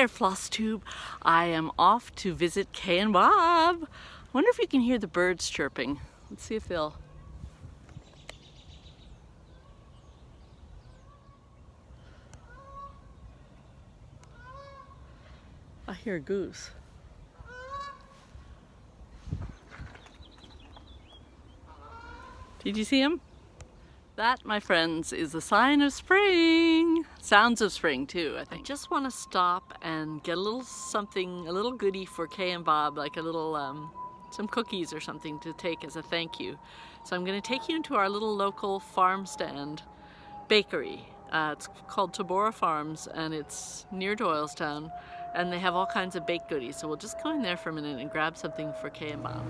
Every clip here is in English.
there, Flosstube. I am off to visit Kay and Bob. Wonder if you can hear the birds chirping. Let's see if they'll... I hear a goose. Did you see him? That, my friends, is a sign of spring. Sounds of spring too, I think. I just want to stop and get a little something, a little goodie for Kay and Bob, like a little, some cookies or something to take as a thank you. So I'm going to take you into our little local farm stand bakery. It's called Tabora Farms and it's near Doylestown, and they have all kinds of baked goodies. So we'll just go in there for a minute and grab something for Kay and Bob.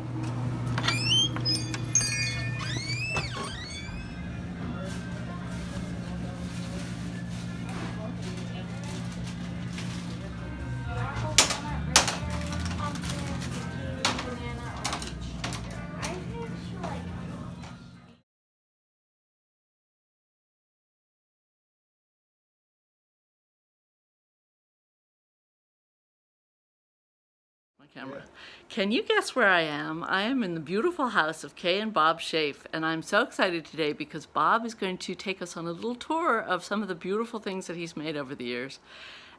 Camera. Can you guess where I am? I am in the beautiful house of Kay and Bob Shaeff, and I'm so excited today because Bob is going to take us on a little tour of some of the beautiful things that he's made over the years.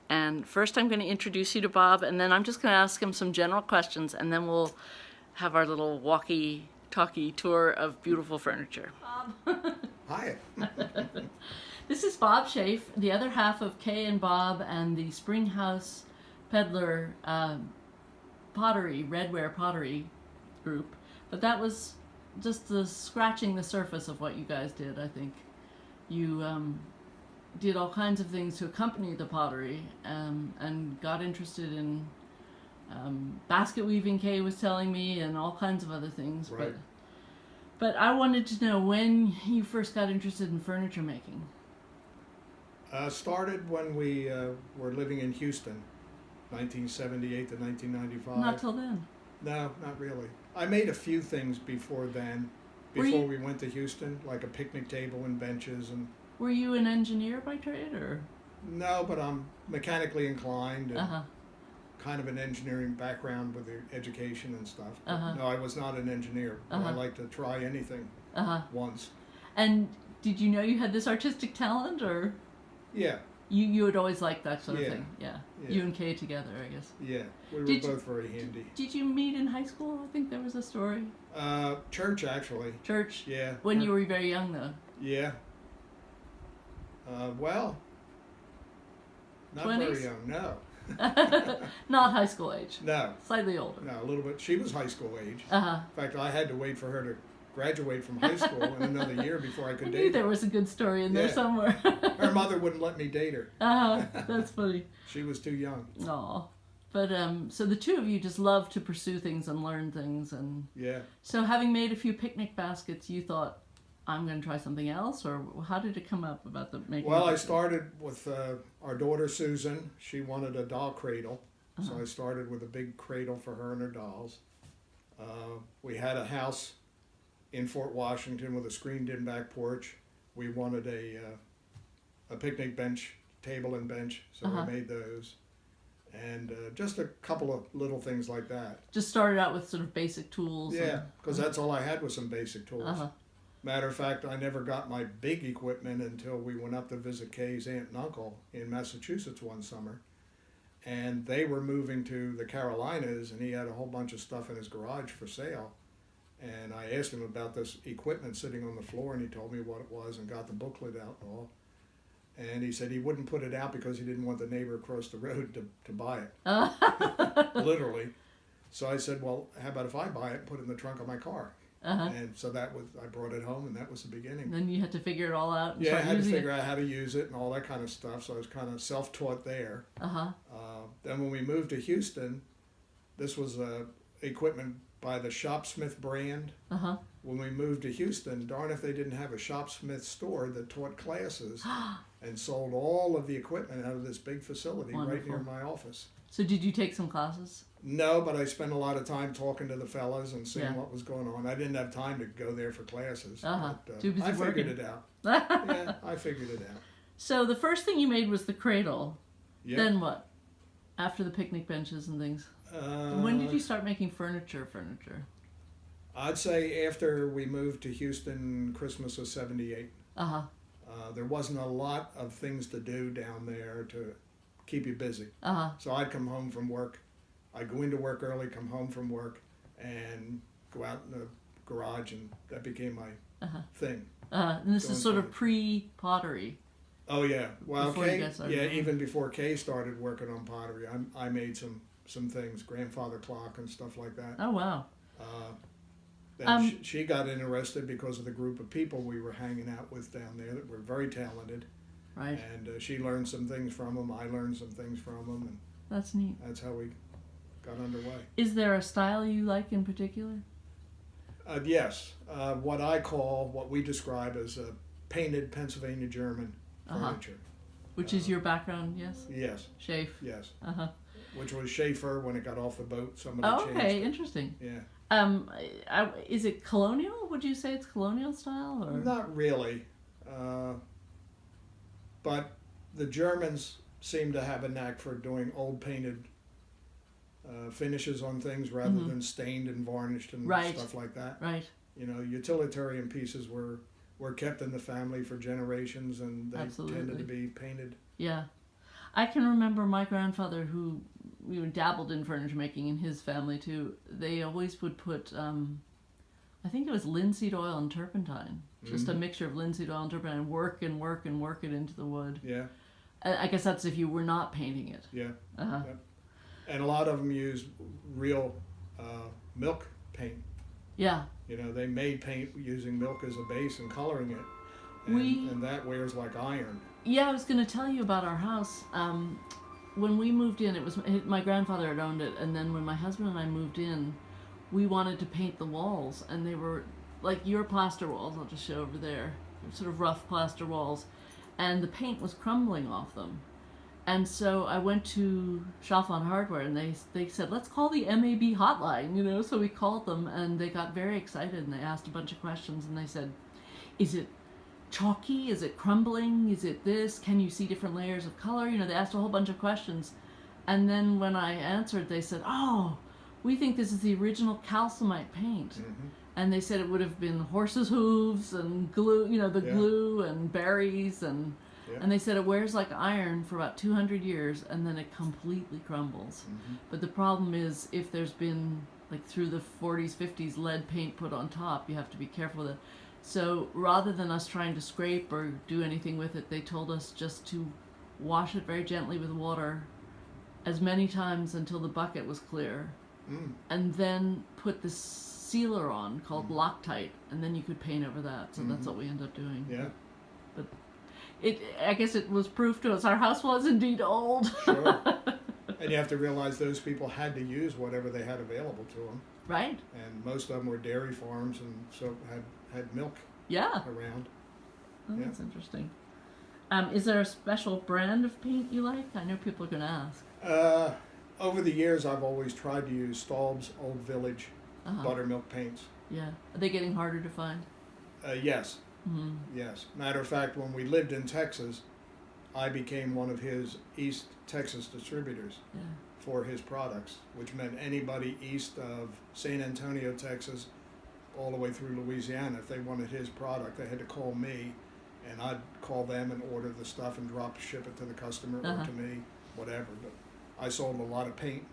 And first I'm going to introduce you to Bob, and then I'm just going to ask him some general questions, and then we'll have our little walkie-talkie tour of beautiful furniture. Bob. Hi. This is Bob Shaeff, the other half of Kay and Bob and the Springhouse Peddler pottery, Redware pottery group, but that was just scratching the surface of what you guys did. I think you did all kinds of things to accompany the pottery, and got interested in basket weaving, Kay was telling me, and all kinds of other things. Right. But I wanted to know when you first got interested in furniture making. Started when we were living in Houston. 1978 to 1995. Not till then. No, not really. I made a few things before then, before we went to Houston, like a picnic table and benches. And were you an engineer by trade, or? No, but I'm mechanically inclined and kind of an engineering background with the education and stuff. No, I was not an engineer. I like to try anything once. And did you know you had this artistic talent, or? Yeah. You had always liked that sort of thing, yeah. You and Kay together, I guess. Yeah, we were both very handy. Did you meet in high school? I think there was a story. Church, actually. Church? Yeah. When you were very young, though? Yeah. Well, not 20s? Very young, no. Not high school age? No. Slightly older? No, a little bit. She was high school age. In fact, I had to wait for her to graduate from high school in another year before I could date her. I knew there was a good story in there somewhere. Her mother wouldn't let me date her. That's funny. She was too young. Aw. But, so the two of you just love to pursue things and learn things, and... Yeah. So having made a few picnic baskets, you thought, I'm going to try something else, or how did it come up about the making? Well, I started with our daughter Susan. She wanted a doll cradle, so I started with a big cradle for her and her dolls. We had a house in Fort Washington with a screened-in back porch. We wanted a picnic bench, table and bench, so we made those. And just a couple of little things like that. Just started out with sort of basic tools. Yeah, because that's all I had was some basic tools. Matter of fact, I never got my big equipment until we went up to visit Kay's aunt and uncle in Massachusetts one summer. And they were moving to the Carolinas, and he had a whole bunch of stuff in his garage for sale. And I asked him about this equipment sitting on the floor, and he told me what it was and got the booklet out and all. And he said he wouldn't put it out because he didn't want the neighbor across the road to buy it, literally. So I said, well, how about if I buy it and put it in the trunk of my car? And so I brought it home, and that was the beginning. Then you had to figure it all out. And I had to figure out how to use it and all that kind of stuff, so I was kind of self-taught there. Then when we moved to Houston, this was equipment by the Shopsmith brand. When we moved to Houston, darn if they didn't have a Shopsmith store that taught classes and sold all of the equipment out of this big facility right near my office. So did you take some classes? No, but I spent a lot of time talking to the fellas and seeing what was going on. I didn't have time to go there for classes. But, too busy working. I figured it out. Yeah, I figured it out. So the first thing you made was the cradle. Then what? After the picnic benches and things. Uh, When did you start making furniture? I'd say after we moved to Houston, Christmas of '78. Uh-huh. There wasn't a lot of things to do down there to keep you busy. Uh-huh. So I'd come home from work. I'd go into work early, come home from work, and go out in the garage, and that became my thing. And this is sort of pre-pottery. Oh yeah, well, Before you guys started. even before Kay started working on pottery, I made some things, grandfather clock and stuff like that. Oh, wow. Then she got interested because of the group of people we were hanging out with down there that were very talented. Right. And she learned some things from them. I learned some things from them, and That's neat. that's how we got underway. Is there a style you like in particular? Yes, what we describe as a painted Pennsylvania German furniture. Which is your background, yes? Yes, Shaeff. yes. Uh-huh. Which was Schaefer when it got off the boat. Somebody changed Okay, it. interesting. Yeah. Is it colonial? Would you say it's colonial style? Or? Not really. But the Germans seem to have a knack for doing old painted finishes on things rather than stained and varnished and stuff like that. Right. You know, utilitarian pieces were kept in the family for generations, and they tended to be painted. Yeah. I can remember my grandfather, who dabbled in furniture making in his family too. They always would put, I think it was linseed oil and turpentine, just a mixture of linseed oil and turpentine, work it into the wood. Yeah. I guess that's if you were not painting it. Yeah. Uh-huh. Yep. And a lot of them use real milk paint. Yeah. You know, they made paint using milk as a base and coloring it. And that wears like iron. Yeah, I was going to tell you about our house. When we moved in, my grandfather had owned it, and then when my husband and I moved in, we wanted to paint the walls, and they were like your plaster walls. I'll just show over there, sort of rough plaster walls, and the paint was crumbling off them. And so I went to Shaeff on Hardware, and they said, let's call the MAB hotline, you know. So we called them, and they got very excited, and they asked a bunch of questions, and they said, is it chalky? Is it crumbling? Is it this? Can you see different layers of color? You know, they asked a whole bunch of questions. And then when I answered, they said, oh, we think this is the original calcimite paint. Mm-hmm. And they said it would have been horses' hooves and glue, you know, the glue and berries. And they said it wears like iron for about 200 years, and then it completely crumbles. Mm-hmm. But the problem is, if there's been, like through the 40s, 50s, lead paint put on top, you have to be careful with it. So rather than us trying to scrape or do anything with it, they told us just to wash it very gently with water as many times until the bucket was clear. And then put this sealer on called Loctite, and then you could paint over that. So that's what we ended up doing. Yeah. But I guess it was proof to us our house was indeed old. Sure. And you have to realize those people had to use whatever they had available to them. Right. And most of them were dairy farms, and so had milk around. Oh, that's interesting. Is there a special brand of paint you like? I know people are going to ask. Over the years, I've always tried to use Staub's Old Village buttermilk paints. Yeah. Are they getting harder to find? Yes. Mm-hmm. Yes. Matter of fact, when we lived in Texas, I became one of his East Texas distributors for his products, which meant anybody east of San Antonio, Texas, all the way through Louisiana, if they wanted his product, they had to call me, and I'd call them and order the stuff and ship it to the customer or to me, whatever. But I sold a lot of paint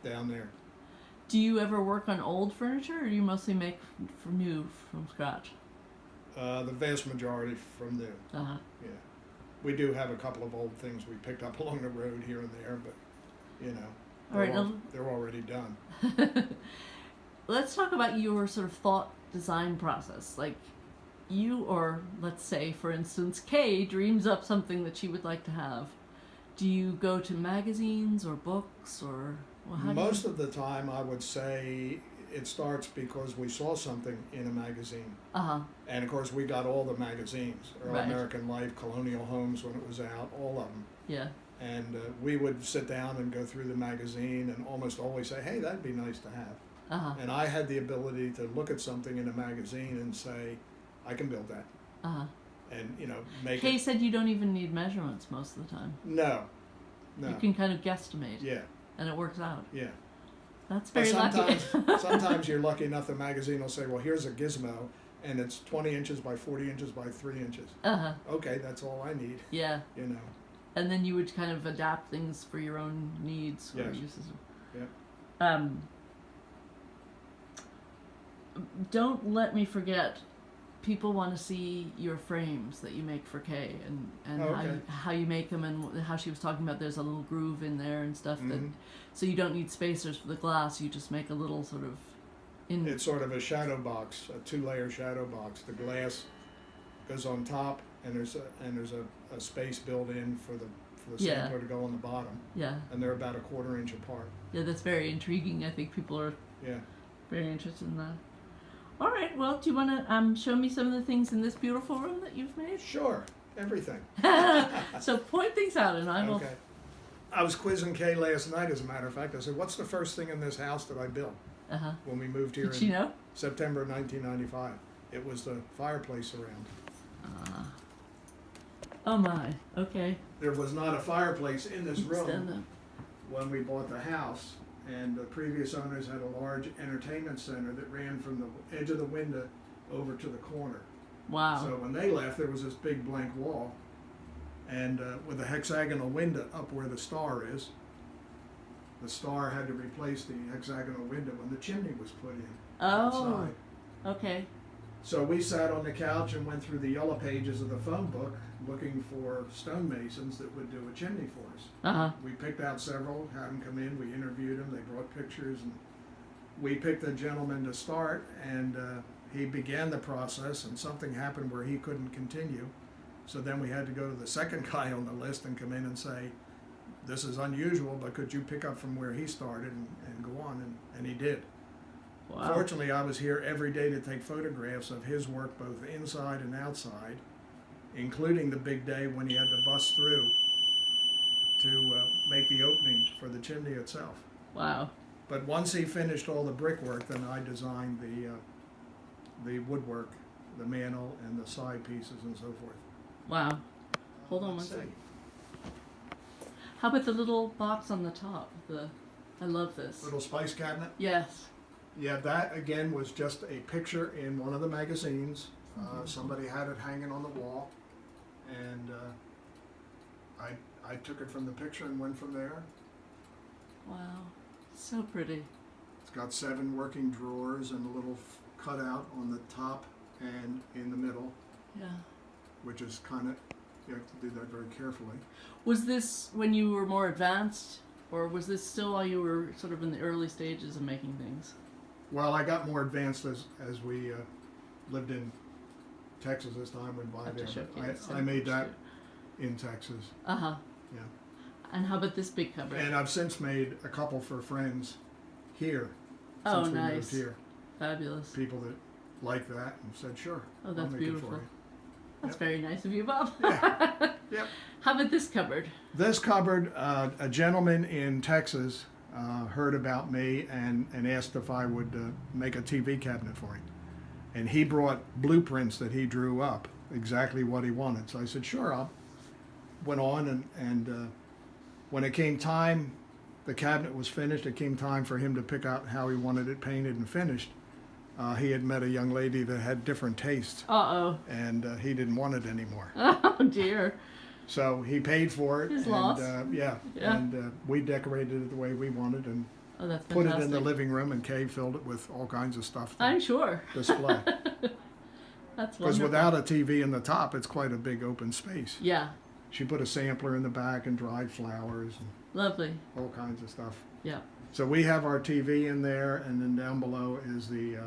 down there. Do you ever work on old furniture, or do you mostly make from scratch? The vast majority from new. Yeah. We do have a couple of old things we picked up along the road here and there, but, you know, they're already done. Let's talk about your sort of thought design process. Like you, or let's say, for instance, Kay dreams up something that she would like to have. Do you go to magazines or books, or most of the time I would say it starts because we saw something in a magazine. And of course we got all the magazines, Early American Life, Colonial Homes when it was out, all of them. Yeah. And we would sit down and go through the magazine and almost always say, hey, that'd be nice to have. And I had the ability to look at something in a magazine and say, I can build that. And, you know, make Kay said you don't even need measurements most of the time. No. No. You can kind of guesstimate. Yeah. And it works out. Yeah. That's But very lucky. sometimes you're lucky enough the magazine will say, well, here's a gizmo, and it's 20 inches by 40 inches by 3 inches. Uh-huh. Okay, that's all I need. Yeah. You know. And then you would kind of adapt things for your own needs or Yes. uses. Yeah. Don't let me forget, people want to see your frames that you make for Kay and okay. how you make them, and how she was talking about there's a little groove in there and stuff that, so you don't need spacers for the glass, you just make a little sort of It's sort of a shadow box, a 2-layer shadow box. The glass goes on top, and there's a space built in for the Yeah. sampler to go on the bottom, Yeah. and they're about a 1/4 inch apart. Yeah, that's very intriguing. I think people are Yeah. very interested in that. All right, well, do you want to show me some of the things in this beautiful room that you've made? Sure, everything. So point things out, and I will. Okay. I was quizzing Kay last night, as a matter of fact. I said, "What's the first thing in this house that I built Uh-huh. when we moved here Did she in know? September 1995?" It was the fireplace around. Oh my. Okay. There was not a fireplace in this Stand room up. when we bought the house, and the previous owners had a large entertainment center that ran from the edge of the window over to the corner. Wow. So when they left, there was this big blank wall, and with a hexagonal window up where the star is. The star had to replace the hexagonal window when the chimney was put in Oh. outside. Okay. So we sat on the couch and went through the yellow pages of the phone book looking for stonemasons that would do a chimney for us. Uh-huh. We picked out several, had them come in, we interviewed them, they brought pictures, and we picked a gentleman to start, and he began the process, and something happened where he couldn't continue. So then we had to go to the second guy on the list and come in and say, this is unusual, but could you pick up from where he started and go on? And he did. Wow. Fortunately, I was here every day to take photographs of his work both inside and outside, including the big day when he had to bust through to make the opening for the chimney itself. Wow. But once he finished all the brickwork, then I designed the woodwork, the mantel, and the side pieces and so forth. Wow. Hold on one Let's see. second. How about the little box on the top? I love this. Little spice cabinet. Yes. Yeah, that again was just a picture in one of the magazines. Somebody had it hanging on the wall, and I took it from the picture and went from there. Wow. So pretty. It's got 7 working drawers and a little cutout on the top and in the middle, Yeah. which is kind of, you have to do that very carefully. Was this when you were more advanced, or was this still while you were sort of in the early stages of making things? Well, I got more advanced as we lived in Texas this time, went by there. I made that in Texas. Uh-huh. Yeah. And how about this big cupboard? And I've since made a couple for friends here. Oh, since we nice. moved here. Fabulous. People that like that and said, sure. Oh, I'll that's make it for beautiful. you. That's Yep. very nice of you, Bob. Yeah. Yep. How about this cupboard? This cupboard, a gentleman in Texas heard about me and asked if I would make a TV cabinet for him. And he brought blueprints that he drew up, exactly what he wanted. So I said, sure. I went on, and when it came time, the cabinet was finished. It came time for him to pick out how he wanted it painted and finished. He had met a young lady that had different tastes, Uh-oh. and he didn't want it anymore. Oh, dear. So he paid for it. His and, loss. Yeah. And we decorated it the way we wanted and Oh, that's put fantastic. it in the living room, and Kay filled it with all kinds of stuff to I'm sure. display. That's Because wonderful. without a TV in the top, it's quite a big open space. Yeah. She put a sampler in the back and dried flowers and Lovely. all kinds of stuff. Yeah. So we have our TV in there, and then down below is the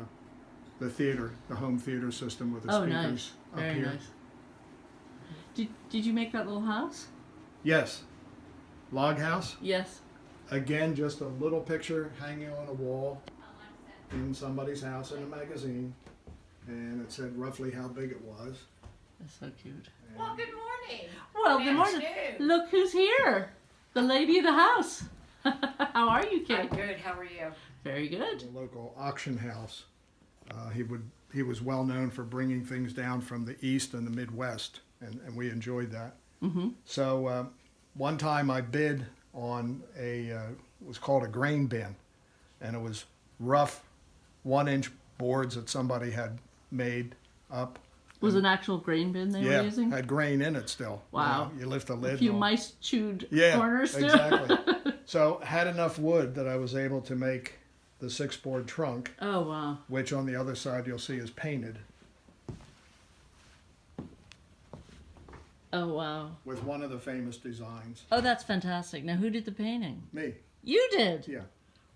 theater, the home theater system with the Oh, speakers nice. up Very here. nice. Did you make that little house? Yes. Log house. Yes. Again, just a little picture hanging on a wall in somebody's house in a magazine, and it said roughly how big it was. That's so cute. Well, good morning. Well, good morning. afternoon. Look who's here. The lady of the house. How are you, I'm Kate? good. How are you? Very good. The local auction house. He was well known for bringing things down from the East and the Midwest, and we enjoyed that. Mm-hmm. So one time I bid on it was called a grain bin, and it was rough 1-inch boards that somebody had made up. Was it an actual grain bin they were using? Yeah, had grain in it still. Wow. You lift the lid. A few mice chewed corners too. Exactly. So had enough wood that I was able to make the 6-board trunk. Oh, wow. Which on the other side you'll see is painted. Oh, wow. With one of the famous designs. Oh, that's fantastic. Now, who did the painting? Me. You did? Yeah.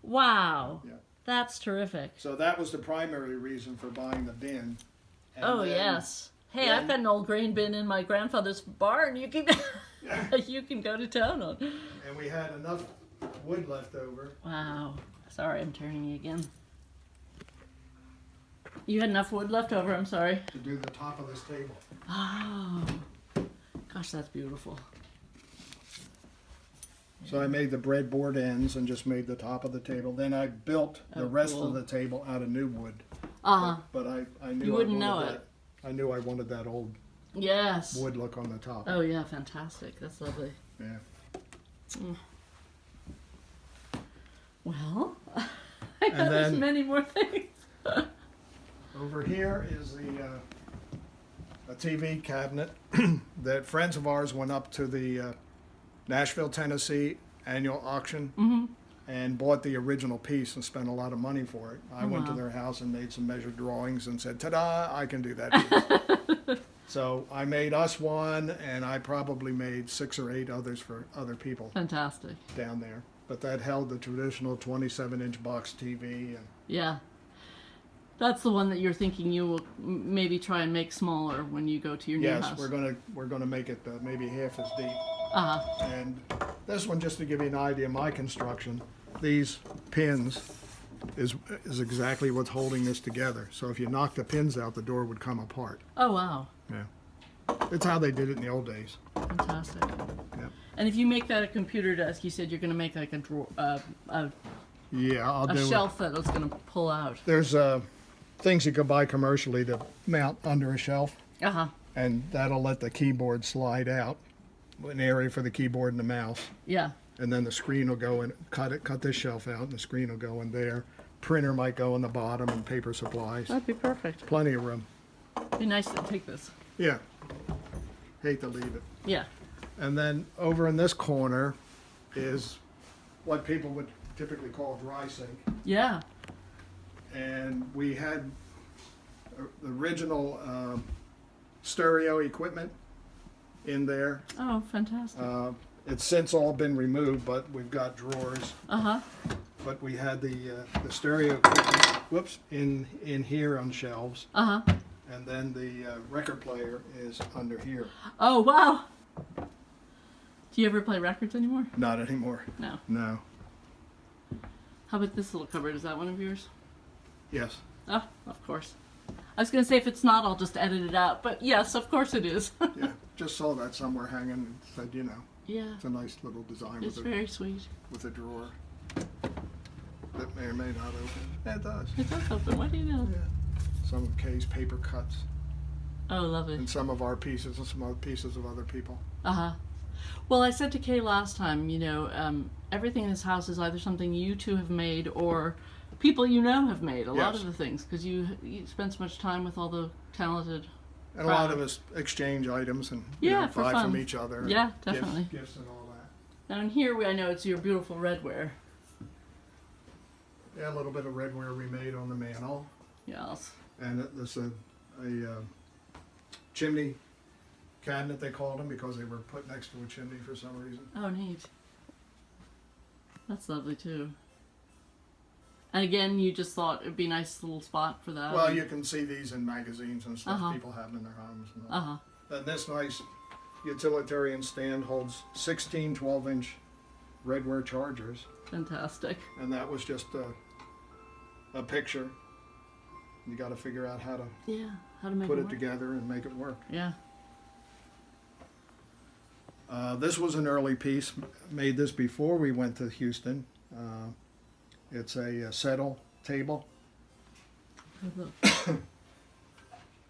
Wow. Yeah. That's terrific. So that was the primary reason for buying the bin. And oh, then, yes. Hey, I've got an old grain bin in my grandfather's barn. You can, you can go to town on. And we had enough wood left over. Wow. Sorry, I'm turning you again. You had enough wood left over, I'm sorry. To do the top of this table. Oh. Gosh, that's beautiful. So I made the breadboard ends and just made the top of the table. Then I built the rest of the table out of new wood. Uh-huh. But I knew You wouldn't know it. I knew I wanted that old wood look on the top. Oh, yeah, fantastic. That's lovely. Yeah. Mm. Well, I know there's many more things. Over here is a TV cabinet that friends of ours went up to the Nashville, Tennessee annual auction and bought the original piece and spent a lot of money for it. I went to their house and made some measured drawings and said, ta-da, I can do that piece. So I made us one, and I probably made 6 or 8 others for other people. Fantastic. Down there. But that held the traditional 27-inch box TV. And yeah. That's the one that you're thinking you will maybe try and make smaller when you go to your new house. Yes, we're gonna make it maybe half as deep. Uh-huh. And this one, just to give you an idea of my construction, these pins is exactly what's holding this together. So if you knock the pins out, the door would come apart. Oh, wow. Yeah. It's how they did it in the old days. Fantastic. Yeah. And if you make that a computer desk, you said you're going to make like a drawer, Yeah, I'll do shelf that it's going to pull out. There's things you can buy commercially to mount under a shelf. Uh-huh. And that'll let the keyboard slide out, an area for the keyboard and the mouse. Yeah. And then the screen will go in, cut this shelf out, and the screen will go in there. Printer might go in the bottom, and paper supplies. That'd be perfect. Plenty of room. Be nice to take this. Yeah. Hate to leave it. Yeah. And then over in this corner is what people would typically call dry sink. Yeah. And we had the original stereo equipment in there. Oh, fantastic. It's since all been removed, but we've got drawers. Uh-huh. But we had the stereo equipment, in here on shelves. Uh-huh. And then the record player is under here. Oh, wow. Do you ever play records anymore? Not anymore. No. No. How about this little cupboard? Is that one of yours? Yes. Oh, of course. I was going to say if it's not, I'll just edit it out. But yes, of course it is. Yeah. Just saw that somewhere hanging and said, Yeah. it's a nice little design It's very sweet. with a drawer that may or may not open. Yeah, it does. It does open. What do you know? Yeah. Some of Kay's paper cuts Oh, lovely. and some of our pieces and some other pieces of other people. Uh-huh. Well, I said to Kay last time, everything in this house is either something you two have made or people you know have made. A lot of the things, because you spend so much time with all the talented. And a lot of us exchange items and for buy fun. from each other. Yeah, definitely. Gifts and all that. Now in here, I know it's your beautiful redware. Yeah, a little bit of redware we made on the mantle. Yes. And there's a chimney cabinet, they called them, because they were put next to a chimney for some reason. Oh, neat. That's lovely too. And again, you just thought it'd be a nice little spot for that. Well, you can see these in magazines and stuff people have in their homes. And all. Uh-huh. And this nice utilitarian stand holds 16 12-inch Redware chargers. Fantastic. And that was just a picture. You got to figure out how to make put it it work. together and make it work. Yeah. This was an early piece. Made this before we went to Houston. It's a settle table. Oh, look.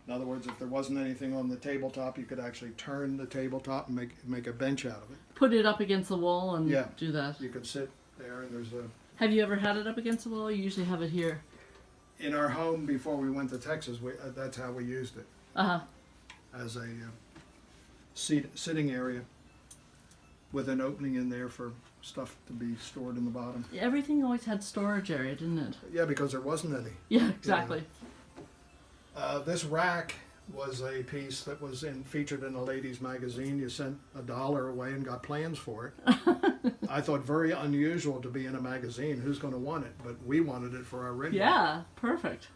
In other words, if there wasn't anything on the tabletop, you could actually turn the tabletop and make a bench out of it. Put it up against the wall and Yeah. do that. You could sit there, and there's a... Have you ever had it up against the wall? You usually have it here. In our home before we went to Texas, that's how we used it, Uh-huh. as a sitting area with an opening in there for stuff to be stored in the bottom. Everything always had storage area, didn't it? Yeah, because there wasn't any. Yeah, exactly. This rack was a piece that was featured in a ladies' magazine. You sent $1 away and got plans for it. I thought very unusual to be in a magazine. Who's going to want it? But we wanted it for our Redware. Yeah, perfect.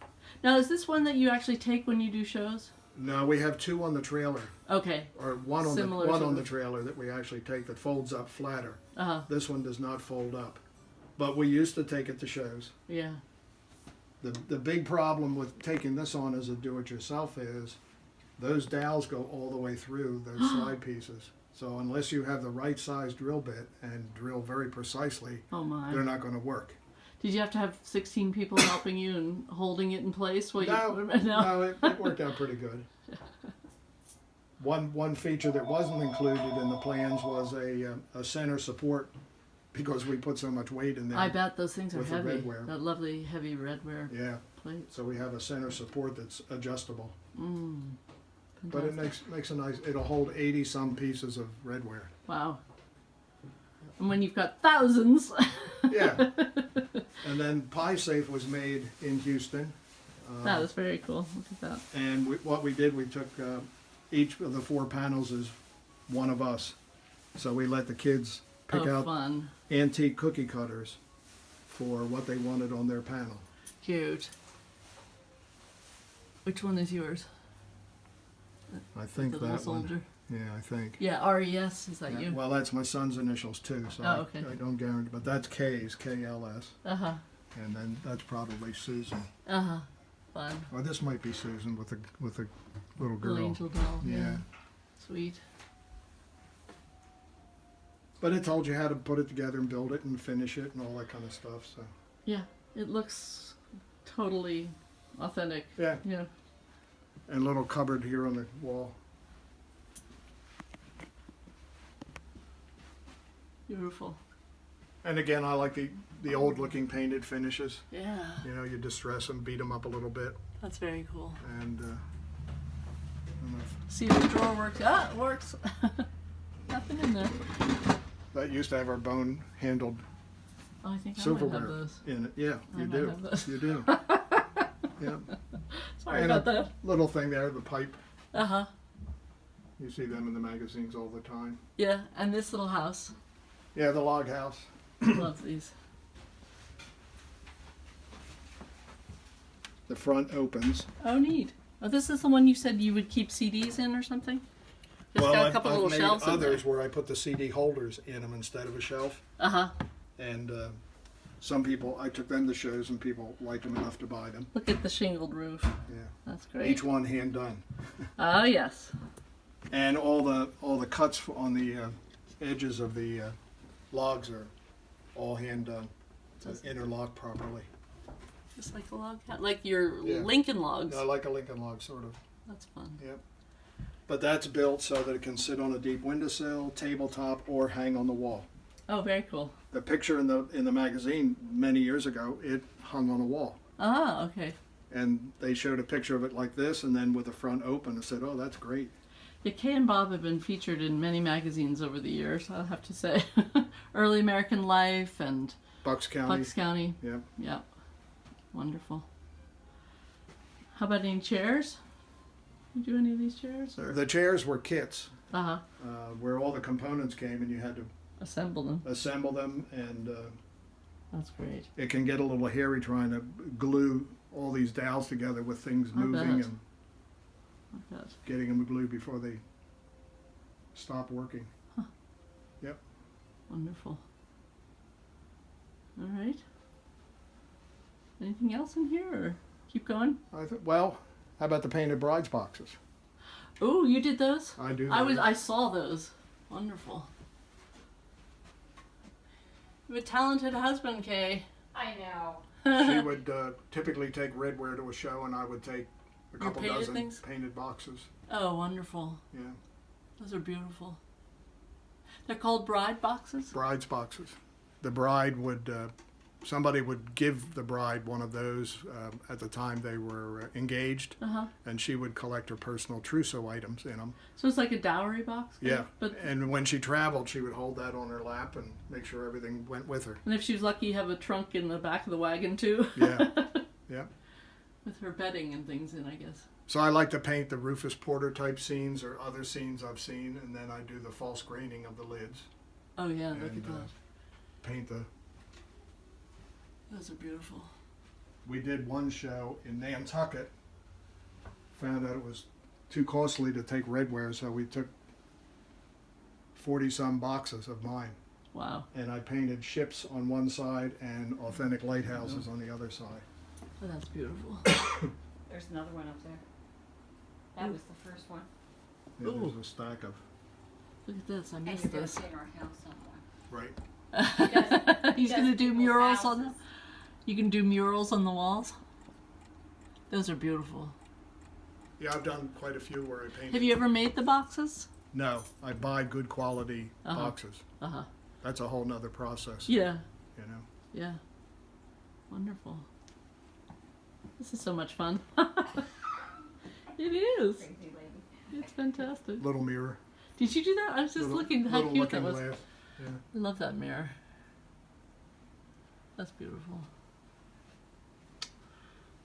Now, is this one that you actually take when you do shows? No, we have 2 on the trailer, Okay. or one on Similar the to on the- the trailer that we actually take that folds up flatter. Uh-huh. This one does not fold up, but we used to take it to shows. Yeah. The big problem with taking this on as a do-it-yourself is those dowels go all the way through those slide pieces. So unless you have the right size drill bit and drill very precisely, Oh, my. they're not going to work. Did you have to have 16 people helping you and holding it in place while you No, put them? no, it worked out pretty good. One feature that wasn't included in the plans was a center support, because we put so much weight in there. I bet those things are with the heavy. Redware. That lovely heavy Redware Yeah, plate. so we have a center support that's adjustable. Mm. But it Fantastic. makes a nice, it'll hold 80 some pieces of Redware. Wow. And when you've got thousands. Yeah. And then PieSafe was made in Houston. That is very cool. Look at that. And what we did, we took each of the 4 panels is one of us. So we let the kids pick out Fun. antique cookie cutters for what they wanted on their panel. Cute. Which one is yours? I think The little that one. soldier. Yeah, I think. Yeah, RES. Is that you? Well, that's my son's initials too, so Oh, okay. I don't guarantee. But that's K's, KLS. Uh-huh. And then that's probably Susan. Uh-huh. Fun. Or this might be Susan with a little girl. Little angel doll. Yeah. Sweet. But it told you how to put it together and build it and finish it and all that kind of stuff. So Yeah. It looks totally authentic. yeah, Yeah. and a little cupboard here on the wall. Beautiful. And again, I like the old looking painted finishes. Yeah. You know, you distress them, beat them up a little bit, That's very cool. and I don't know if See if the drawer works. Ah, it works. Nothing in there. that used to have our bone handled Oh, I think I might have silverware those. in it. Yeah, I you might do. have those. You do. Yeah. Sorry And about that. little thing there, the pipe. Uh-huh. You see them in the magazines all the time. Yeah, and this little house. Yeah, the log house. Love these. The front opens. Oh, neat. Oh, this is the one you said you would keep CDs in or something? It's got a couple I've little made shelves in there. others where I put the CD holders in them instead of a shelf. Uh-huh. And some people, I took them to shows and people liked them enough to buy them. Look at the shingled roof. Yeah. That's great. Each one hand done. Oh, yes. And all the cuts on the edges of the logs are all hand done to interlock properly. Just like a log cat. Like your Yeah. Lincoln logs. I like a Lincoln log, sort of. That's fun. Yep. But that's built so that it can sit on a deep windowsill, tabletop, or hang on the wall. Oh, very cool. The picture in the magazine many years ago, it hung on a wall. Ah, okay. And they showed a picture of it like this, and then with the front open, and said, "Oh, that's great." Yeah, Kay and Bob have been featured in many magazines over the years, I'll have to say. Early American Life and Bucks County. Bucks County. Yep. Yeah. Wonderful. How about any chairs? You do any of these chairs? Or? The chairs were kits, Uh-huh. where all the components came, and you had to Assemble them. assemble them, and That's great. it can get a little hairy trying to glue all these dowels together with things I moving bet. and Like that. getting them glued before they stop working. Wonderful. All right. Anything else in here, or keep going? Well, how about the painted brides boxes? Oh, you did those? I do. I saw those. Wonderful. You have a talented husband, Kay. I know. She would typically take Redware to a show, and I would take a couple painted dozen things? painted boxes. Oh, wonderful. Yeah, Those are beautiful. They're called bride boxes? bride's boxes. The bride would, somebody would give the bride one of those at the time they were engaged, Uh-huh. and she would collect her personal trousseau items in them. So it's like a dowry box? kind Yeah, of? But and when she traveled, she would hold that on her lap and make sure everything went with her. and if she was lucky, you have a trunk in the back of the wagon too. Yeah, yeah. With her bedding and things in, I guess. So I like to paint the Rufus Porter type scenes or other scenes I've seen, and then I do the false graining of the lids. Oh yeah, look at And, that. Paint the. Those are beautiful. We did one show in Nantucket. Found out it was too costly to take Redware, so we took 40-some boxes of mine, Wow. and I painted ships on one side and authentic lighthouses on the other side. Oh, that's beautiful. There's another one up there. That was the first one. And Ooh. there's a stack of. Look at this. I And missed you're going to this. see in our house someone. Right. He's going to do people's murals on them. houses. You can do murals on the walls. Those are beautiful. Yeah, I've done quite a few where I painted. Have you ever made the boxes? No, I buy good quality Uh-huh. boxes. Uh-huh. That's a whole nother process. Yeah. You know. Yeah. Wonderful. This is so much fun. It is. Crazy lady. It's fantastic. Little mirror. Did you do that? I was just looking how little cute that looking was. glass. Yeah. I love that mirror. That's beautiful.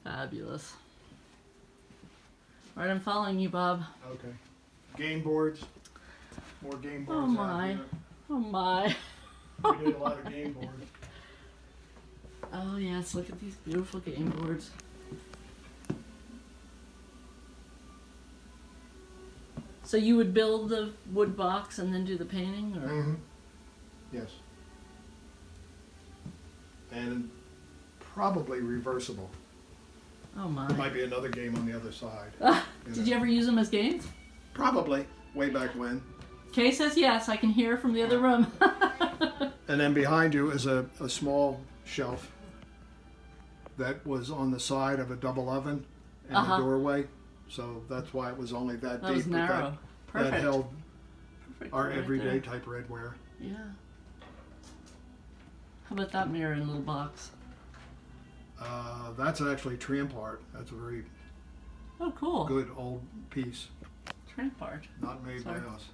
Fabulous. All right, I'm following you, Bob. Okay. Game boards. More game boards. Oh out my. here. Oh my. We did a lot of game boards. Oh yes, look at these beautiful game boards. So you would build the wood box and then do the painting, or? Mm-hmm. Yes. And probably reversible. Oh my. There might be another game on the other side. Did you ever use them as games? Probably. Way back when. Kay says yes. I can hear from the other room. And then behind you is a small shelf that was on the side of a double oven and Uh-huh. a doorway. So that's why it was only that That deep. was but narrow. Perfect. That held Perfect our right everyday there. type redware. Yeah. How about that mirror in a little box? That's actually tramp art. That's a very Oh, cool. good old piece. Tramp art. Not made Sorry. by us.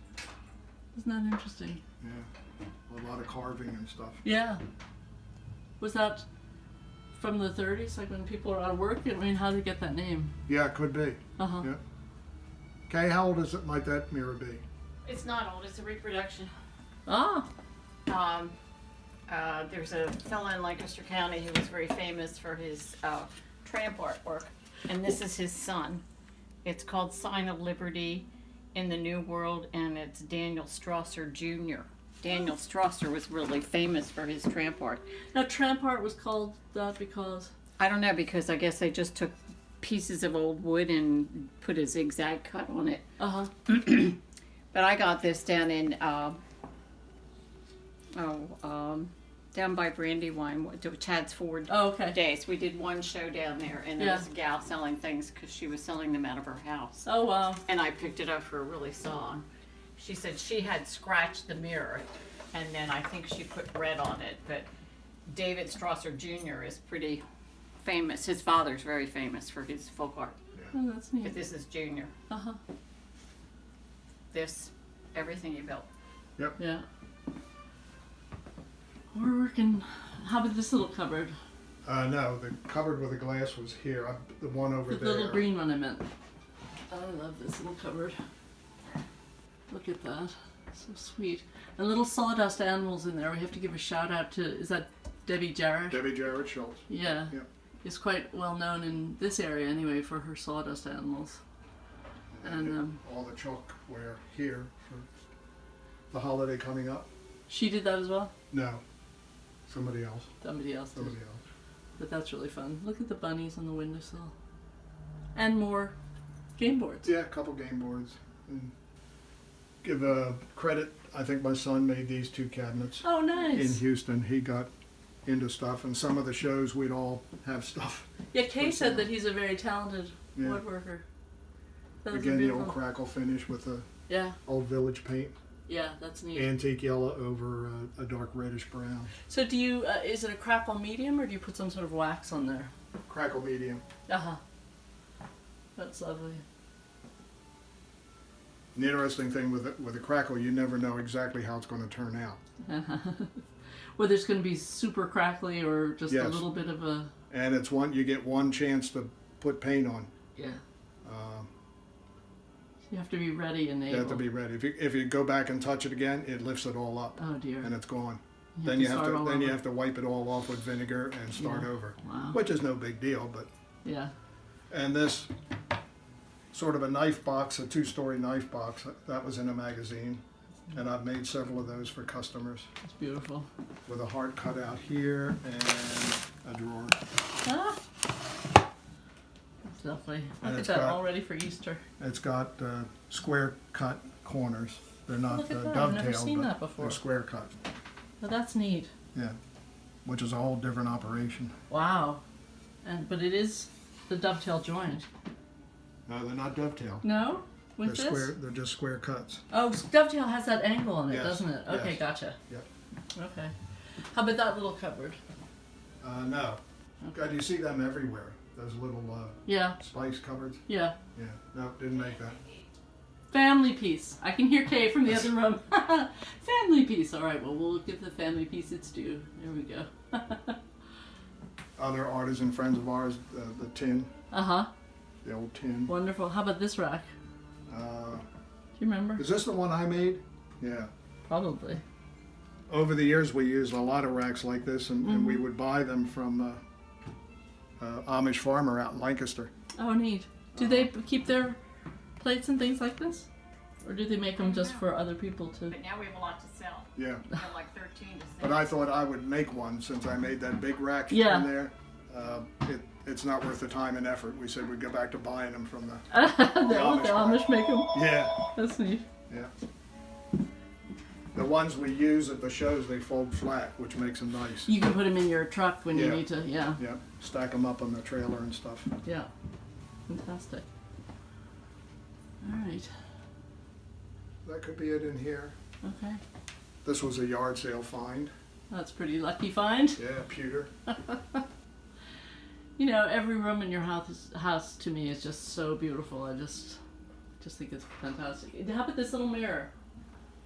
Isn't that interesting? Yeah. A lot of carving and stuff. Yeah. Was that from the 30s, like when people are out of work? I mean, how did they get that name? Yeah, it could be. Uh-huh. Yeah. Kay, how old is it? Might that mirror be? It's not old. It's a reproduction. Ah. There's a fella in Lancaster County who was very famous for his tramp artwork, and this is his son. It's called Sign of Liberty in the New World, and it's Daniel Strasser Jr. Daniel Strasser was really famous for his tramp art. Now, tramp art was called that because... I don't know, because I guess they just took pieces of old wood and put a zigzag cut on it. Uh-huh. But I got this down in down by Brandywine, Chad's Ford Oh, okay. days. We did one show down there, and there Yeah. was a gal selling things because she was selling them out of her house. Oh, wow. And I picked it up for a really song. She said she had scratched the mirror, and then I think she put red on it. But David Strasser Jr. is pretty famous. His father's very famous for his folk art. Oh, that's But neat. this is Junior. Uh-huh. This, everything he built. Yeah. We're working... How about this little cupboard? No, the cupboard with the glass was here. The one over The there. little green one I meant. I love this little cupboard. Look at that. So sweet. And little sawdust animals in there. We have to give a shout out to... Is that Debbie Jarrett? Debbie Jarrett Schultz. Yeah. Yeah. Is quite well known in this area anyway for her sawdust animals. And all the chalkware here for the holiday coming up. she did that as well? No, somebody else. Somebody else did. Somebody else. But that's really fun. Look at the bunnies on the windowsill. And more game boards. Yeah, a couple game boards. And give credit. I think my son made these two cabinets Oh, in nice. Houston. He got into stuff, and some of the shows we'd all have stuff. Yeah, Kay said that he's a very talented Yeah. woodworker. Those are Again, the old beautiful. crackle finish with the Yeah, old village paint. yeah, that's neat. Antique yellow over a dark reddish brown. So do you, is it a crackle medium or do you put some sort of wax on there? Crackle medium. Uh-huh. That's lovely. The interesting thing with a crackle, you never know exactly how it's going to turn out. Whether it's going to be super crackly or just a Yes. little bit of a... And it's you get one chance to put paint on. Yeah. Uh, You have to be ready and able. you have to be ready. If you go back and touch it again, it lifts it all up, Oh dear. and it's gone. You Then you have start to all then you over. have to wipe it all off with vinegar and start Yeah. over, Wow. which is no big deal. But Yeah. and this sort of a knife box, a 2-story knife box, that was in a magazine, and I've made several of those for customers It's beautiful. with a heart cut out here and a drawer. Ah! That's lovely. And Look at it's that, got- all ready for Easter. It's got square cut corners. They're not Look at that, I've dovetailed, never seen but that before. they're square cut. Well, that's neat. Yeah, which is a whole different operation. Wow. But it is the dovetail joint. No, they're not dovetail. No? With They're this? square. They're just square cuts. Oh, dovetail has that angle on it, Yes, doesn't it? Okay, yes. gotcha. Yep. Okay. How about that little cupboard? No. God, you see them everywhere. Those little Yeah, spice cupboards. yeah. Yeah. No, didn't make that. Family piece. I can hear Kay from the other room. Family piece. All right, well, we'll give the family piece its due. There we go. Other artisan friends of ours, the tin, Uh-huh. the old tin. Wonderful. How about this rack? Uh, Do you remember? is this the one I made? Yeah. Probably. Over the years, we used a lot of racks like this, and we would buy them from Amish farmer out in Lancaster. Oh, neat. Do they keep their plates and things like this? Or do they make them just for other people to... But now we have a lot to sell. Yeah. We have like 13 to sell. But I thought I would make one since I made that big rack Yeah. in there. It's not worth the time and effort. We said we'd go back to buying them from the. the Amish make them. Yeah, That's neat. yeah. The ones we use at the shows, they fold flat, which makes them nice. You can put them in your truck when you Yeah. need to, yeah. Yeah, stack them up on the trailer and stuff. Yeah. Fantastic. All right. That could be it in here. Okay. This was a yard sale find. That's pretty lucky find. Yeah, pewter. You know, every room in your house to me is just so beautiful. I just think it's fantastic. How about this little mirror?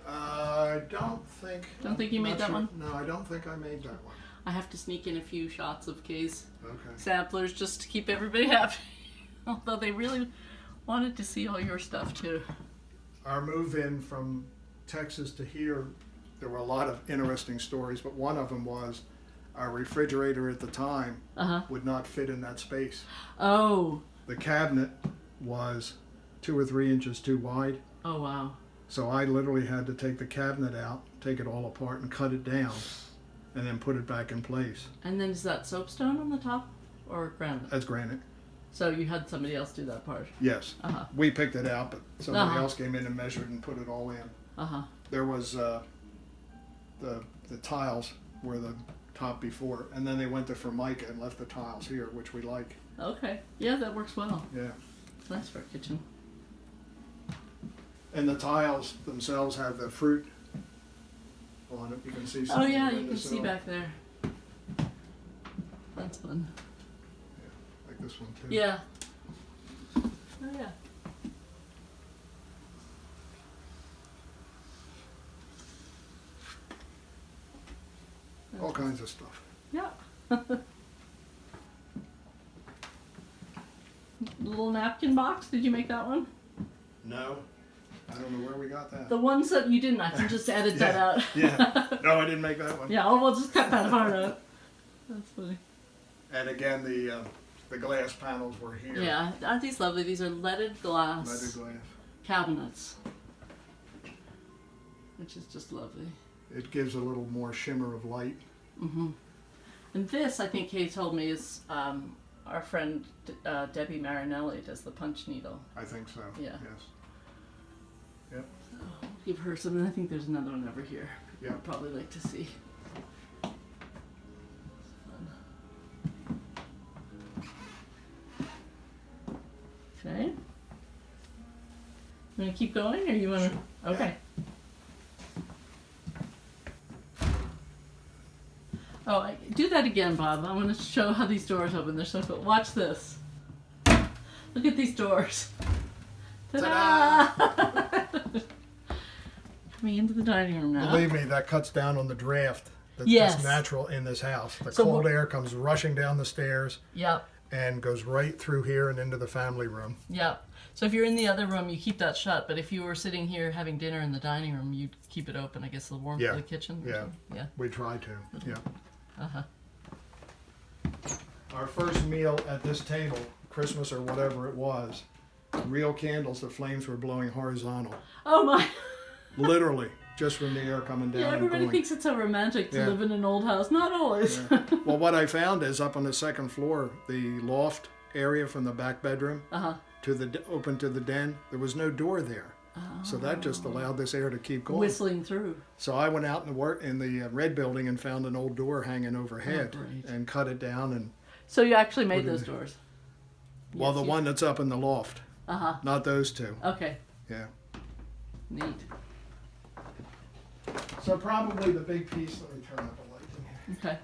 I don't think. Don't think you made not that sure. one? No, I don't think I made that one. I have to sneak in a few shots of Kay's Okay. samplers just to keep everybody happy. Although they really wanted to see all your stuff too. Our move in from Texas to here, there were a lot of interesting stories, but one of them was our refrigerator at the time Uh-huh. would not fit in that space. Oh. The cabinet was 2 or 3 inches too wide, Oh, wow. so I literally had to take the cabinet out, take it all apart and cut it down, and then put it back in place. And then is that soapstone on the top or granite? That's granite. So you had somebody else do that part? Yes. Uh-huh. We picked it out, but somebody Uh-huh. else came in and measured and put it all in. Uh-huh. There was the tiles were the top before, and then they went to Formica and left the tiles here, which we like. Okay. Yeah, that works well. Yeah. It's nice for a kitchen. And the tiles themselves have the fruit on it. You can see some Oh, yeah, of the you can see windowsill, back there. That's fun. like this one too. Yeah. Oh, yeah. All kinds of stuff. Yeah. Little napkin box. Did you make that one? No, I don't know where we got that. The ones that you didn't, I can just edit that out. Yeah. No, I didn't make that one. Yeah, oh, we'll just cut that part out. That's funny. And again, the glass panels were here. Yeah, aren't these lovely? These are leaded glass Leaded glass. cabinets, which is just lovely. It gives a little more shimmer of light. Mm-hmm. And this, I think Kay told me, is our friend Debbie Marinelli does the punch needle. I think so. Yeah. Yes. Yep. So I'll give her some, and I think there's another one over here. Yeah. I'd probably like to see. It's fun. You want to keep going, or you want to? Sure. Okay. Oh, do that again, Bob. I want to show how these doors open. They're so cool. Watch this. Look at these doors. Ta-da! Coming into the dining room now. Believe me, that cuts down on the draft that's Yes. just natural in this house. The So cold air comes rushing down the stairs Yep. and goes right through here and into the family room. Yep. So if you're in the other room, you keep that shut. But if you were sitting here having dinner in the dining room, you'd keep it open. I guess the warmth Yeah. of the kitchen. or Yeah. something. Yeah. We try to. Yeah. Uh-huh. Our first meal at this table, Christmas or whatever it was, real candles, the flames were blowing horizontal. Oh my. Literally, just from the air coming down Yeah, and everybody going. thinks it's so romantic to Yeah. live in an old house. Not always. Yeah. Well, what I found is up on the second floor, the loft area from the back bedroom Uh-huh. to the open to the den, there was no door there. So that just allowed this air to keep going. Whistling through. So I went out in the red building and found an old door hanging overhead Oh, great. and cut it down. And So you actually made Put it those in. doors. well, the you- one that's up in the loft, Uh-huh. not those two. Okay. Yeah. Neat. So probably the big piece. Let me turn up the light in here. Okay.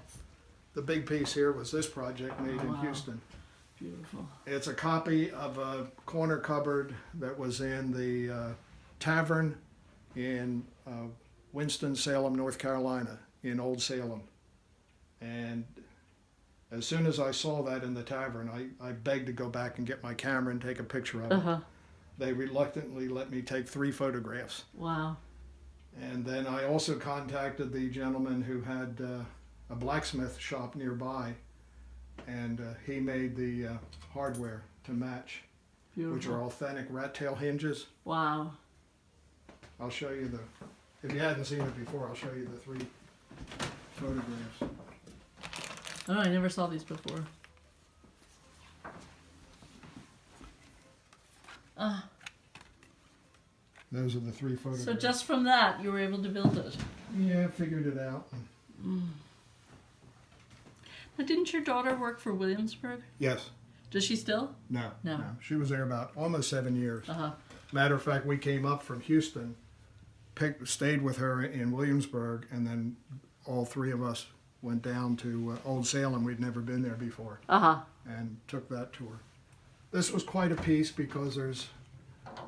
The big piece here was this project made in Wow. Houston. Beautiful. It's a copy of a corner cupboard that was in the tavern in Winston-Salem, North Carolina, in Old Salem. And as soon as I saw that in the tavern, I begged to go back and get my camera and take a picture of it. Uh-huh. They reluctantly let me take 3 photographs. Wow. And then I also contacted the gentleman who had a blacksmith shop nearby, and he made the hardware to match, Beautiful. which are authentic rat tail hinges. Wow. I'll show you if you hadn't seen it before, I'll show you the 3 photographs. Oh, I never saw these before. Those are the 3 photographs. So just from that, you were able to build it. Yeah, figured it out. Now, didn't your daughter work for Williamsburg? Yes. Does she still? No. No. She was there about almost 7 years. Uh-huh. Matter of fact, we came up from Houston, stayed with her in Williamsburg, and then all 3 of us went down to Old Salem. We'd never been there before, Uh-huh. and took that tour. This was quite a piece because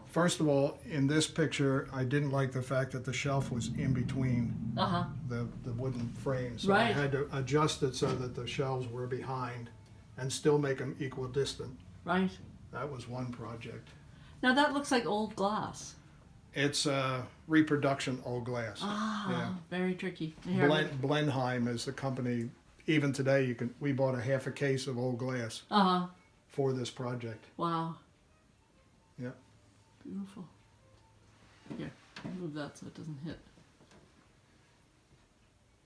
first of all, in this picture, I didn't like the fact that the shelf was in between Uh-huh. the wooden frames. So Right. I had to adjust it so that the shelves were behind and still make them equidistant. Right. That was one project. Now that looks like old glass. It's reproduction old glass. Ah, Yeah. very tricky. Here, Blenheim is the company. Even today, we bought a half a case of old glass Uh-huh. for this project. Wow. Yeah. Beautiful. Here, move that so it doesn't hit.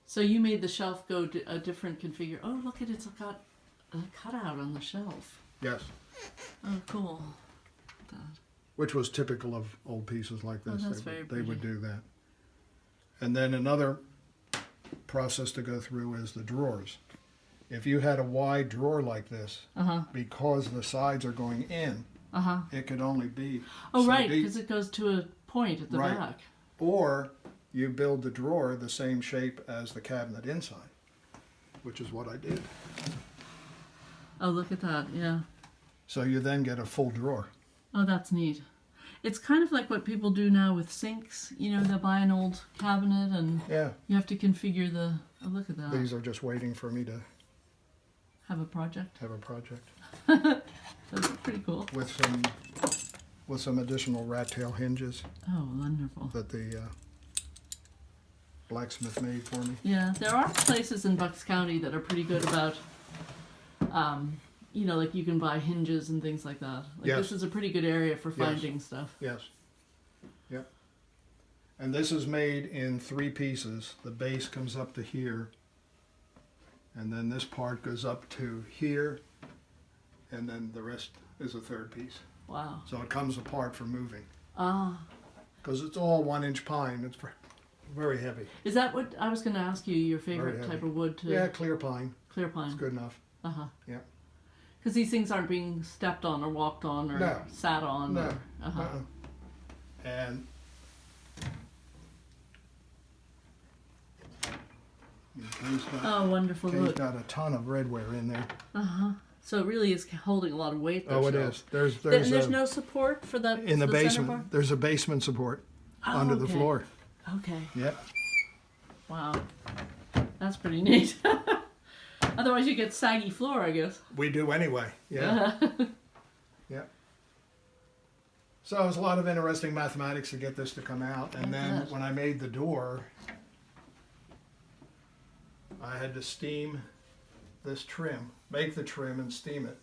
So you made the shelf go to a different configure. Oh, look at it. It's got a cutout on the shelf. Yes. Oh, cool. That. Which was typical of old pieces like this. that's they, very they would pretty. do that. And then another process to go through is the drawers. If you had a wide drawer like this, Uh-huh. because the sides are going in, Uh-huh. it could only be Oh, so right, deep. because it goes to a point at the Right. back. Or you build the drawer the same shape as the cabinet inside, which is what I did. Oh, look at that. Yeah. So you then get a full drawer. Oh, that's neat. It's kind of like what people do now with sinks. You know, they'll buy an old cabinet and Yeah, you have to configure the... Oh, look at that. these are just waiting for me to Have a project. have a project That's pretty cool. with some additional rat tail hinges Oh, wonderful. that the blacksmith made for me. Yeah, there are places in Bucks County that are pretty good about, you know, like you can buy hinges and things like that. Like Yes. this is a pretty good area for Yes. finding stuff. Yes. Yep. And this is made in 3 pieces. The base comes up to here, and then this part goes up to here, and then the rest is a 3rd piece. Wow. So it comes apart for moving. Ah. Because it's all 1-inch pine. It's very heavy. Is that what I was going to ask you, your favorite Very heavy. type of wood to Yeah, clear pine. clear It's pine? good enough. Uh-huh. Yeah. Because these things aren't being stepped on or walked on or No. sat on. No. Or, uh-huh. Uh-uh. And Oh, wonderful. Kay's Look. got a ton of redware in there. Uh-huh. So it really is holding a lot of weight. Oh, it is. There's no support for that in the center bar? basement. There's a basement support under the okay. floor. Okay. Yeah. Wow. That's pretty neat. Otherwise you get saggy floor, I guess. We do anyway. Yeah. Yeah. So it was a lot of interesting mathematics to get this to come out. And then when I made the door, I had to steam this trim, make the trim and steam it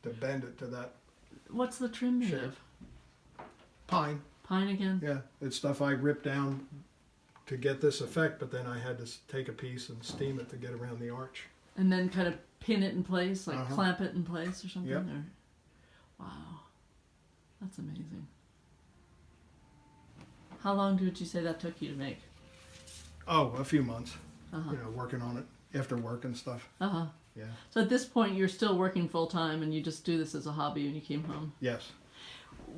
to bend it to that What's the trim made shape. of? Pine. Pine again? Yeah, it's stuff I ripped down to get this effect, but then I had to take a piece and steam it to get around the arch. And then kind of pin it in place, like Uh-huh. clamp it in place or something? Yep. Or... Wow. That's amazing. How long did you say that took you to make? Oh, a few months, Uh-huh. you know, working on it after work and stuff. Uh-huh. Yeah. So at this point you're still working full time and you just do this as a hobby when you came home? Yes.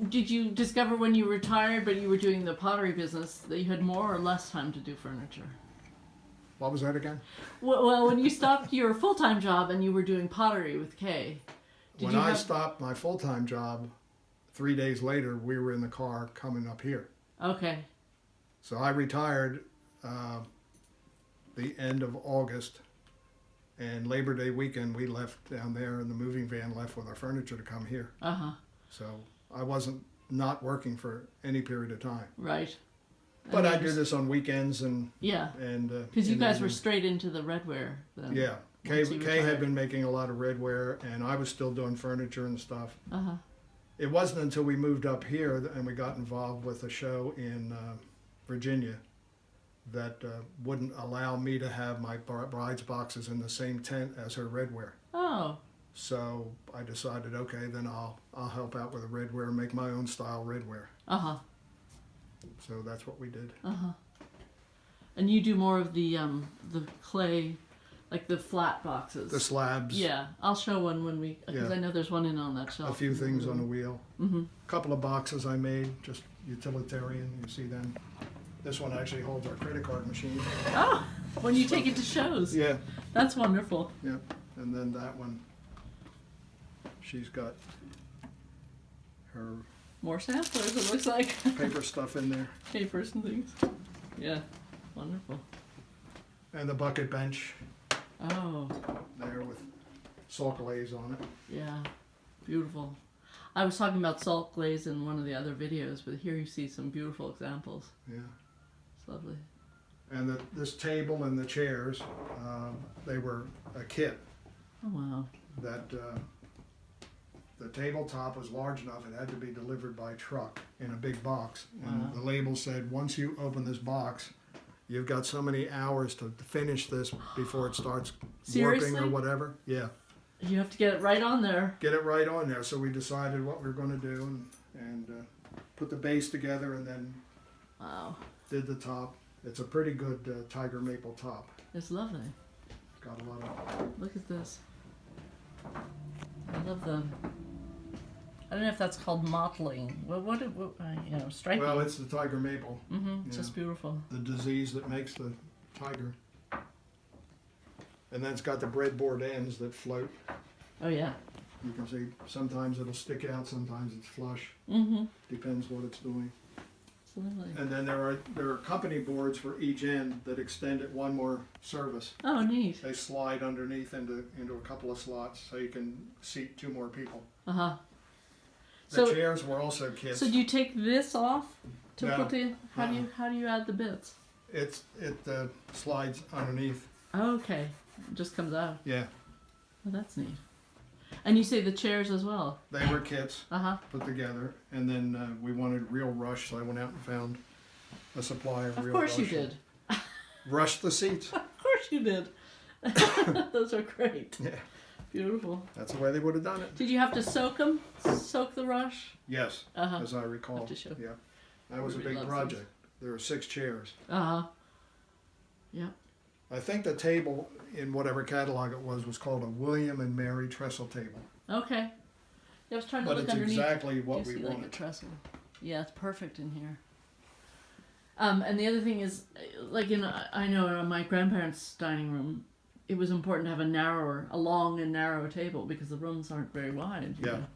Did you discover when you retired but you were doing the pottery business that you had more or less time to do furniture? What was that again? Well, when you stopped your full-time job and you were doing pottery with Kay, When I stopped my full-time job, 3 days later, we were in the car coming up here. Okay. So I retired the end of August, and Labor Day weekend we left down there, and the moving van left with our furniture to come here. Uh-huh. So I wasn't not working for any period of time. Right. But I do this on weekends and Yeah. Because you in the guys were evening. straight into the redware then. Yeah. once you Kay had retired. been making a lot of redware, and I was still doing furniture and stuff. Uh-huh. It wasn't until we moved up here and we got involved with a show in Virginia that wouldn't allow me to have my bride's boxes in the same tent as her redware. Oh. So I decided, okay, then I'll help out with the redware and make my own style redware. Uh-huh. So that's what we did. Uh-huh. And you do more of the clay, like the flat boxes. The slabs. Yeah, I'll show one when we, because Yeah. I know there's one in on that shelf. A few things on a wheel. Mm-hmm. A couple of boxes I made, just utilitarian. You see them. This one actually holds our credit card machine. Oh, when you take it to shows. Yeah. That's wonderful. Yep. And then that one, she's got her More samplers, it looks like. paper stuff in there. Papers and things. Yeah, wonderful. And the bucket bench Oh, there with salt glaze on it. yeah, beautiful. I was talking about salt glaze in one of the other videos, but here you see some beautiful examples. Yeah. It's lovely. And this table and the chairs, they were a kit. Oh, wow. That the tabletop was large enough, it had to be delivered by truck in a big box. And Wow. the label said, once you open this box, you've got so many hours to finish this before it starts Seriously? warping or whatever. Yeah, You have to get it right on there. get it right on there. So we decided what we were going to do and put the base together and then Wow, did the top. It's a pretty good tiger maple top. it's lovely. It's got a lot of... Look at this. I love them. I don't know if that's called mottling. What striking. Well, it's the tiger maple, Mm-hmm. It's yeah. just beautiful. the disease that makes the tiger. And then it's got the breadboard ends that float. Oh yeah. You can see sometimes it'll stick out, sometimes it's flush. Mm-hmm. Depends what it's doing. It's lovely. And then there are company boards for each end that extend it one more service. Oh, neat. They slide underneath into a couple of slots so you can seat 2 more people. Uh-huh. The So- chairs were also kits. So do you take this off to No. put the? How do you add the bits? It slides underneath. Okay, it just comes out. Yeah, Oh, that's neat. And you say the chairs as well. they were kits Uh huh. put together, and then we wanted real rush, so I went out and found a supply of Of real course rush. you did. Rushed the seats. Of course you did. Those are great. Yeah, Beautiful. that's the way they would have done it. Did you have to soak them? Soak the rush? Yes, Uh huh. as I recall. Have to show. Yeah, that was a Everybody big loves project. There were 6 chairs. Uh huh. Yeah. I think the table in whatever catalog it was called a William and Mary Trestle table. Okay. Yeah, I was trying to But look it's underneath. exactly what Do we you see like a wanted. trestle? Yeah, it's perfect in here. And the other thing is, like I know in my grandparents' dining room, it was important to have a long and narrow table because the rooms aren't very wide. You Yeah. know?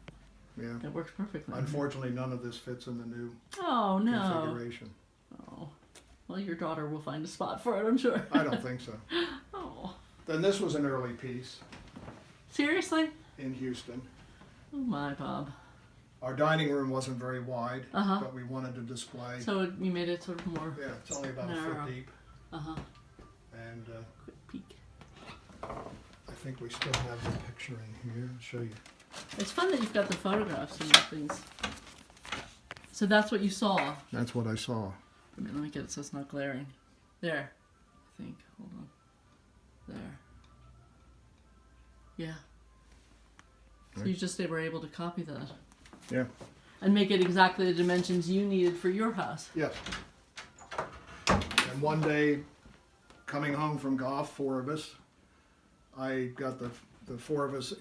Yeah. It works perfectly. Unfortunately, none of this fits in the new Oh no. configuration. Oh. Well, your daughter will find a spot for it, I'm sure. I don't think so. Oh. Then this was an early piece Seriously? in Houston. Oh my, Bob. Our dining room wasn't very wide, Uh-huh. but we wanted to display. So you made it sort of more Yeah, it's only about a narrow. foot deep. Uh-huh. And Quick peek. I think we still have the picture in here. I'll show you. It's fun that you've got the photographs and things. So that's what you saw. That's what I saw. Let me get it so it's not glaring. There. I think. Hold on. There. Yeah. So you were able to copy that. Yeah. And make it exactly the dimensions you needed for your house. Yes. And one day, coming home from golf, 4 of us, I got the 4 of us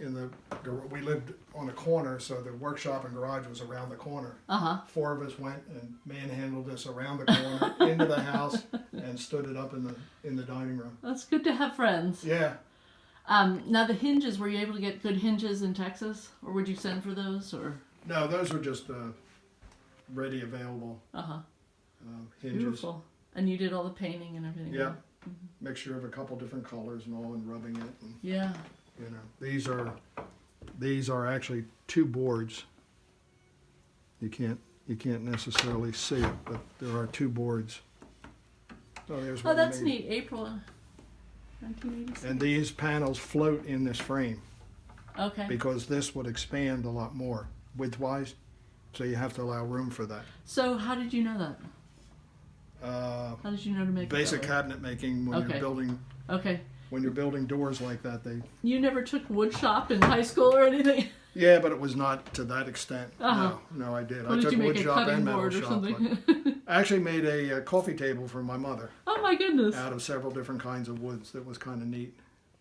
we lived on a corner, so the workshop and garage was around the corner. Uh-huh. 4 of us went and manhandled this around the corner into the house and stood it up in the dining room. That's good to have friends. Yeah. Now the hinges, were you able to get good hinges in Texas? Or would you send for those? Or No, those were just ready available Uh-huh. hinges. Beautiful. And you did all the painting and everything. Yeah. Mixture of a couple different colors and all, and rubbing it. And, Yeah. you know, these are actually 2 boards. You can't necessarily see it, but there are 2 boards. Oh, there's Oh, one that's made. neat. April 1986. And these panels float in this frame Okay. because this would expand a lot more width-wise, so you have to allow room for that. So how did you know that? How did you know to make Basic it that way? cabinet making when Okay. you're building doors like that. You never took wood shop in high school or anything? Yeah, but it was not to that extent. Uh-huh. No, I did. Or I did took you make wood a shop cutting and metal board or shop. something? I actually made a coffee table for my mother Oh my goodness. out of several different kinds of woods. That was kind of neat.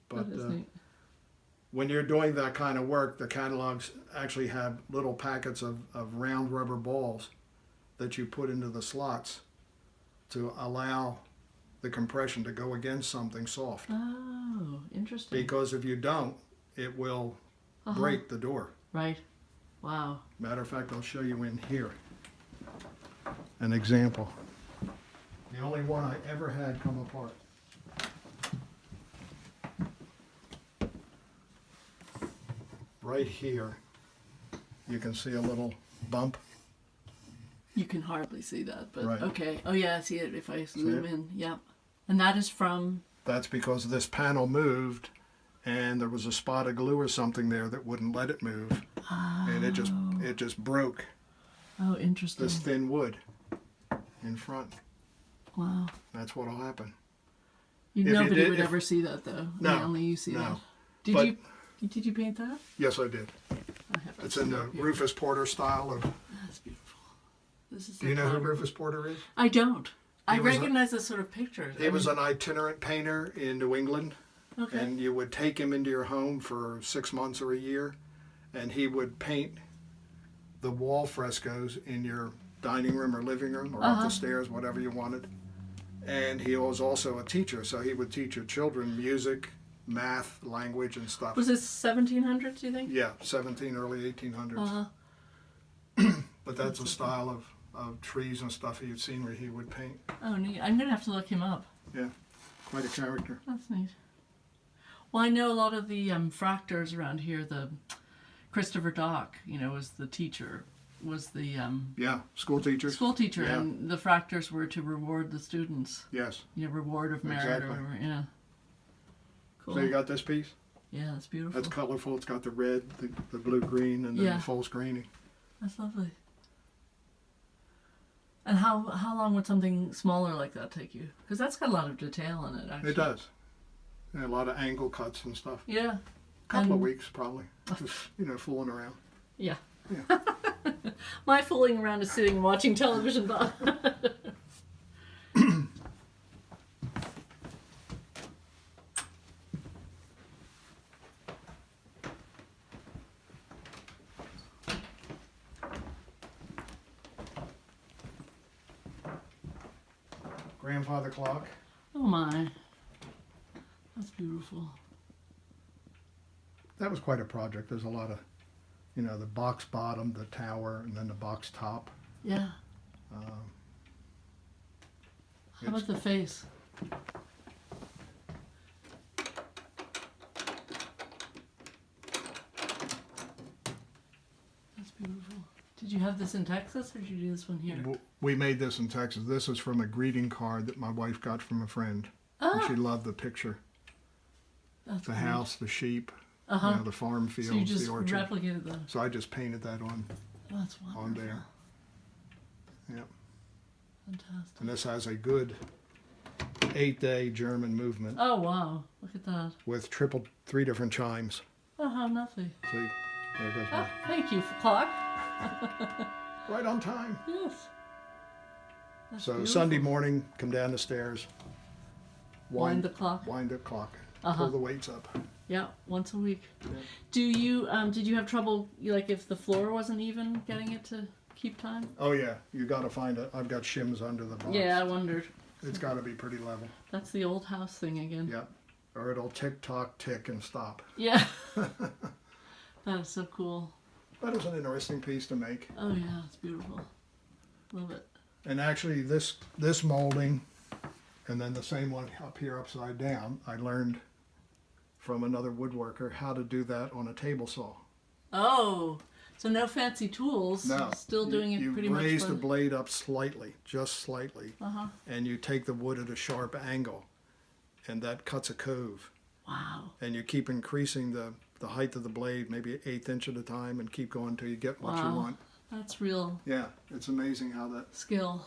But That is neat. when you're doing that kind of work, the catalogs actually have little packets of round rubber balls that you put into the slots to allow the compression to go against something soft. Oh, interesting. Because if you don't, it will break the door. Right. Wow. Matter of fact, I'll show you in here an example. The only one I ever had come apart. Right here, you can see a little bump. You can hardly see that, but Right. okay. Oh yeah, I see it if I zoom it? in. Yeah. And that is from... That's because this panel moved and there was a spot of glue or something there that wouldn't let it move. And it just broke Oh, interesting. this thin wood in front. Wow. That's what'll happen. Nobody did- would if- ever see that though. No, Yeah, only you see no. that. But- Did you paint that? Yes, I did. I have to It's see in that the here. Rufus Porter style of. That's beautiful. This is. Do you know who clever. Rufus Porter is? I don't. I He was a- recognize this sort of picture. He was an itinerant painter in New England, Okay. and you would take him into your home for 6 months or a year, and he would paint the wall frescoes in your dining room or living room or up the stairs, whatever you wanted. And he was also a teacher, so he would teach your children music, math, language, and stuff. Was this 1700s, do you think? Yeah, early 1800s. Uh-huh. But that's a style of trees and stuff you've seen where he would paint. Oh, neat. I'm going to have to look him up. Yeah, quite a character. That's neat. Well, I know a lot of the fractors around here. The Christopher Dock, was the teacher, was the Yeah, school teachers. school teacher, Yeah. and the fractors were to reward the students. Yes. Reward of merit Exactly. or whatever. Yeah. Cool. So you got this piece? Yeah, that's beautiful. That's colorful. It's got the red, the blue-green, and then Yeah. the false greening. That's lovely. And how long would something smaller like that take you? Because that's got a lot of detail in it, actually. It does. Yeah, a lot of angle cuts and stuff. Yeah. Couple of And- weeks, probably. Just, fooling around. Yeah. Yeah. My fooling around is sitting and watching television, Bob. grandfather clock. Oh my. That's beautiful. That was quite a project. There's a lot of, you know, the box bottom, the tower, and then the box top. Yeah. How about the face? That's beautiful. Did you have this in Texas, or did you do this one here? We made this in Texas. This is from a greeting card that my wife got from a friend. And she loved the picture. That's the great. house, the sheep, you Uh-huh. know, the farm fields, So you just the orchard. replicated that. So I just painted that on That's wonderful. on there. Yep. Fantastic. And this has a good 8-day German movement Oh wow! Look at that. with 3 different chimes. Oh, how lovely. See, there goes Oh, my thank you, clock. right on time. Yes. That's So beautiful. Sunday morning, come down the stairs, Wind the clock. wind the clock, Uh-huh. pull the weights up. Yeah, once a week. Yeah. Do you did you have trouble, like if the floor wasn't even, getting it to keep time? Oh yeah, you got to find it. I've got shims under the box. Yeah, I wondered. It's got to be pretty level. That's the old house thing again. Yep. Or it'll tick tock tick and stop. Yeah. That is so cool. That was an interesting piece to make. Oh yeah, it's beautiful. Love it. And actually, this molding, and then the same one up here upside down, I learned from another woodworker how to do that on a table saw. Oh, so no fancy tools. No, Still doing it pretty You much. raise the blade up slightly, just slightly, Uh-huh. and you take the wood at a sharp angle, and that cuts a cove. Wow. And you keep increasing the height of the blade, maybe an 1/8 inch at a time, and keep going until you get what you Wow. want. That's real Yeah, it's amazing how that. skill.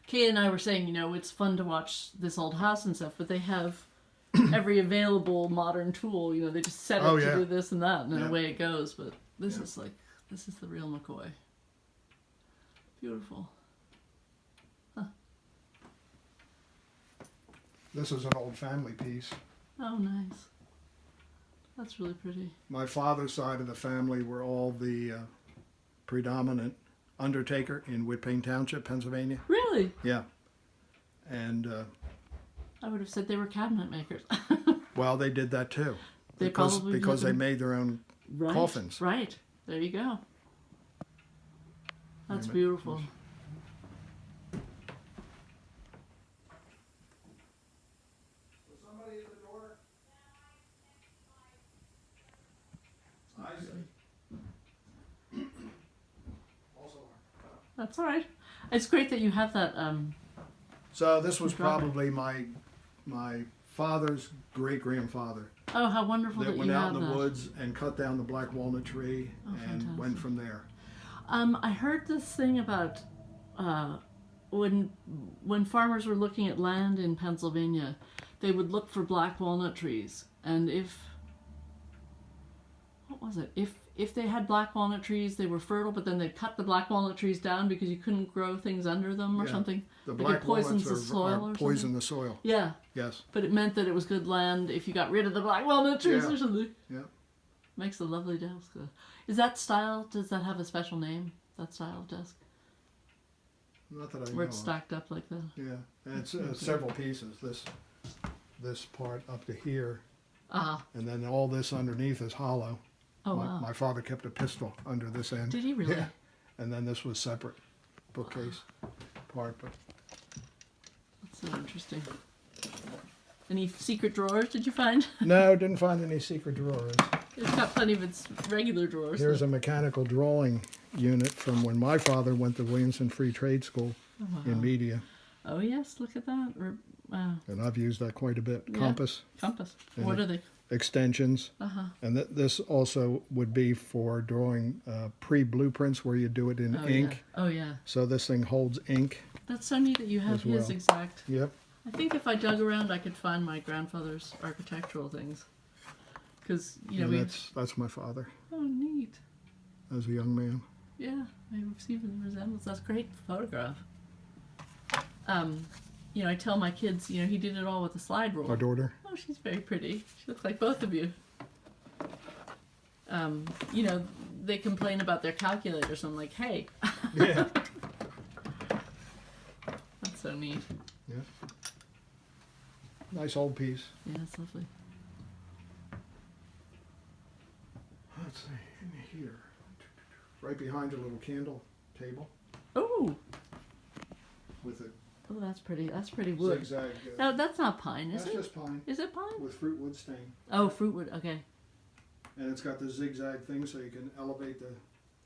Kay and I were saying, it's fun to watch this old house and stuff, but they have every available modern tool. They just set it Oh, to yeah. do this and that, and then Yeah. away it goes. But this Yeah. is the real McCoy. Beautiful. This is an old family piece. Oh, nice. That's really pretty. My father's side of the family were all the predominant undertaker in Whitpain Township, Pennsylvania. Really? Yeah. And, I would have said they were cabinet makers. well, they did that too. They probably because they didn't- made their own Right. coffins. Right. There you go. That's Wait a minute. beautiful. Somebody at the door? I see. Also. That's all right. It's great that you have that. So this was Drawing. probably my father's great grandfather Oh, how wonderful that that went you out have in the that. woods and cut down the black walnut tree Oh, and fantastic. went from there. I heard this thing about when farmers were looking at land in Pennsylvania, they would look for black walnut trees, and if they had black walnut trees, they were fertile, but then they'd cut the black walnut trees down because you couldn't grow things under them or Yeah. something. The Like it black poisons walnuts the soil are or poison something? the soil. Yeah, Yes. but it meant that it was good land if you got rid of the black walnut trees Yeah. or something. Yeah. Makes a lovely desk. Is that style, does that have a special name, that style of desk? Not that I Where know. it's of. stacked up like that? Yeah, and it's several pieces. This part up to here, Ah, and then all this underneath is hollow. oh wow. My father kept a pistol under this end. Did he really? Yeah, and then this was separate bookcase part. But That's so interesting. Any secret drawers did you find? no, didn't find any secret drawers. It's got plenty of its regular drawers. Here's a mechanical drawing unit from when my father went to Williamson Free Trade School in media, Oh yes, look at that. Wow. and I've used that quite a bit. Yeah. Compass Compass. And What are they? extensions. Uh-huh. And this also would be for drawing pre-blueprints where you do it in Oh, ink. Yeah. Oh yeah. So this thing holds ink. That's so neat that you have As his well. exact. Yep. I think if I dug around, I could find my grandfather's architectural things. Because And we. that's my father Oh, neat. as a young man. Yeah, I see the resemblance. That's a great photograph. I tell my kids, he did it all with a slide rule. Our daughter. Oh, she's very pretty. She looks like both of you. They complain about their calculators. I'm like, hey, Yeah. that's so neat. Yeah. Nice old piece. Yeah, it's lovely. Let's see, in here. Right behind your little candle table Oh, with a oh, that's pretty. That's pretty wood. zigzag. No, that's not pine, is That's it? just pine Is it pine? with fruit wood stain. Oh, fruit wood. Okay. And it's got the zigzag thing so you can elevate the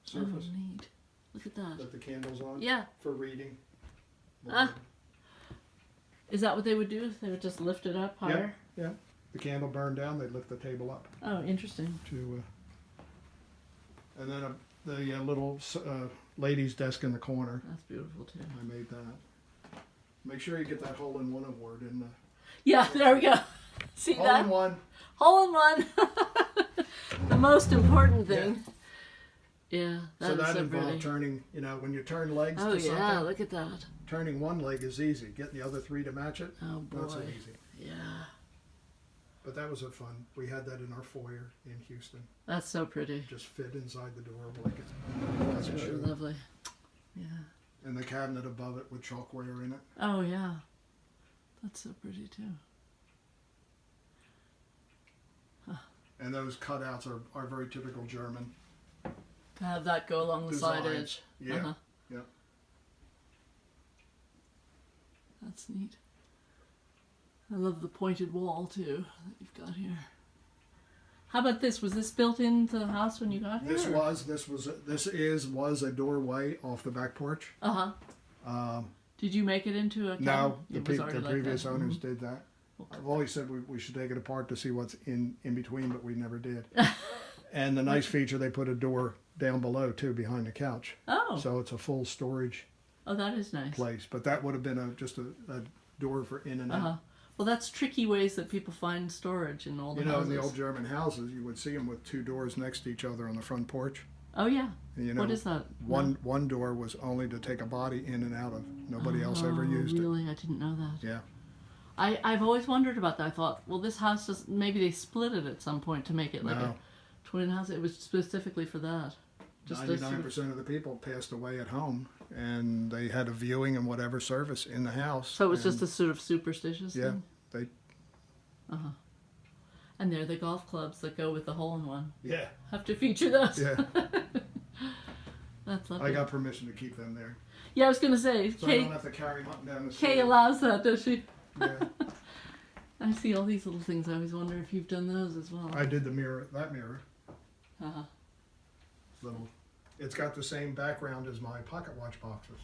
surface Oh, neat. Look at that. that the candle's on Yeah. for reading. Ah. Is that what they would do? They would just lift it up higher? Yeah. The candle burned down, they'd lift the table up Oh, interesting. to, and then the little lady's desk in the corner. That's beautiful too. I made that. Make sure you get that hole-in-one award in the Yeah, there we go. See that? hole-in-one. Hole in one. The most important thing. Yeah, So that so involved pretty. turning, when you turn legs Oh to something, yeah, look at that. turning one leg is easy. Getting the other three to match it, Oh boy. not so easy. Yeah, But that was a fun. We had that in our foyer in Houston. that's so pretty. Just fit inside the door like it. That's Really it should. lovely. Yeah. And the cabinet above it with chalkware in it. Oh yeah, that's so pretty too. And those cutouts are very typical German. To have that go along the side Designs. edge. Yeah. Yeah. That's neat. I love the pointed wall too that you've got here. How about this? Was this built into the house when you got here? This was a doorway off the back porch. Did you make it into a cabin? No, the It was already like previous that. owners did that. I've always said we should take it apart to see what's in between, but we never did. And the nice feature, they put a door down below too, behind the couch. Oh. So it's a full storage Oh, that is nice. place. But that would have been just a door for in and out. Well, that's tricky ways that people find storage in all the houses. In the old German houses, you would see them with two doors next to each other on the front porch. Oh yeah. And, What is that? One door was only to take a body in and out of. Nobody else ever used it. Really? I didn't know that. Yeah. I've always wondered about that. I thought, well, this house just maybe they split it at some point to make it like No. a twin house. It was specifically for that. Just a 99% of the people passed away at home, and they had a viewing and whatever service in the house. So it was just a sort of superstitious Yeah, thing? they. And they're the golf clubs that go with the hole-in-one. Yeah, Have to feature those. yeah. That's lovely. I got permission to keep them there, Yeah, I was going to say, so I don't have to carry them up and down the street. Kay allows that, does she? Yeah, I see all these little things. I always wonder if you've done those as well. I did the mirror. That mirror, Uh-huh. little. It's got the same background as my pocket watch boxes.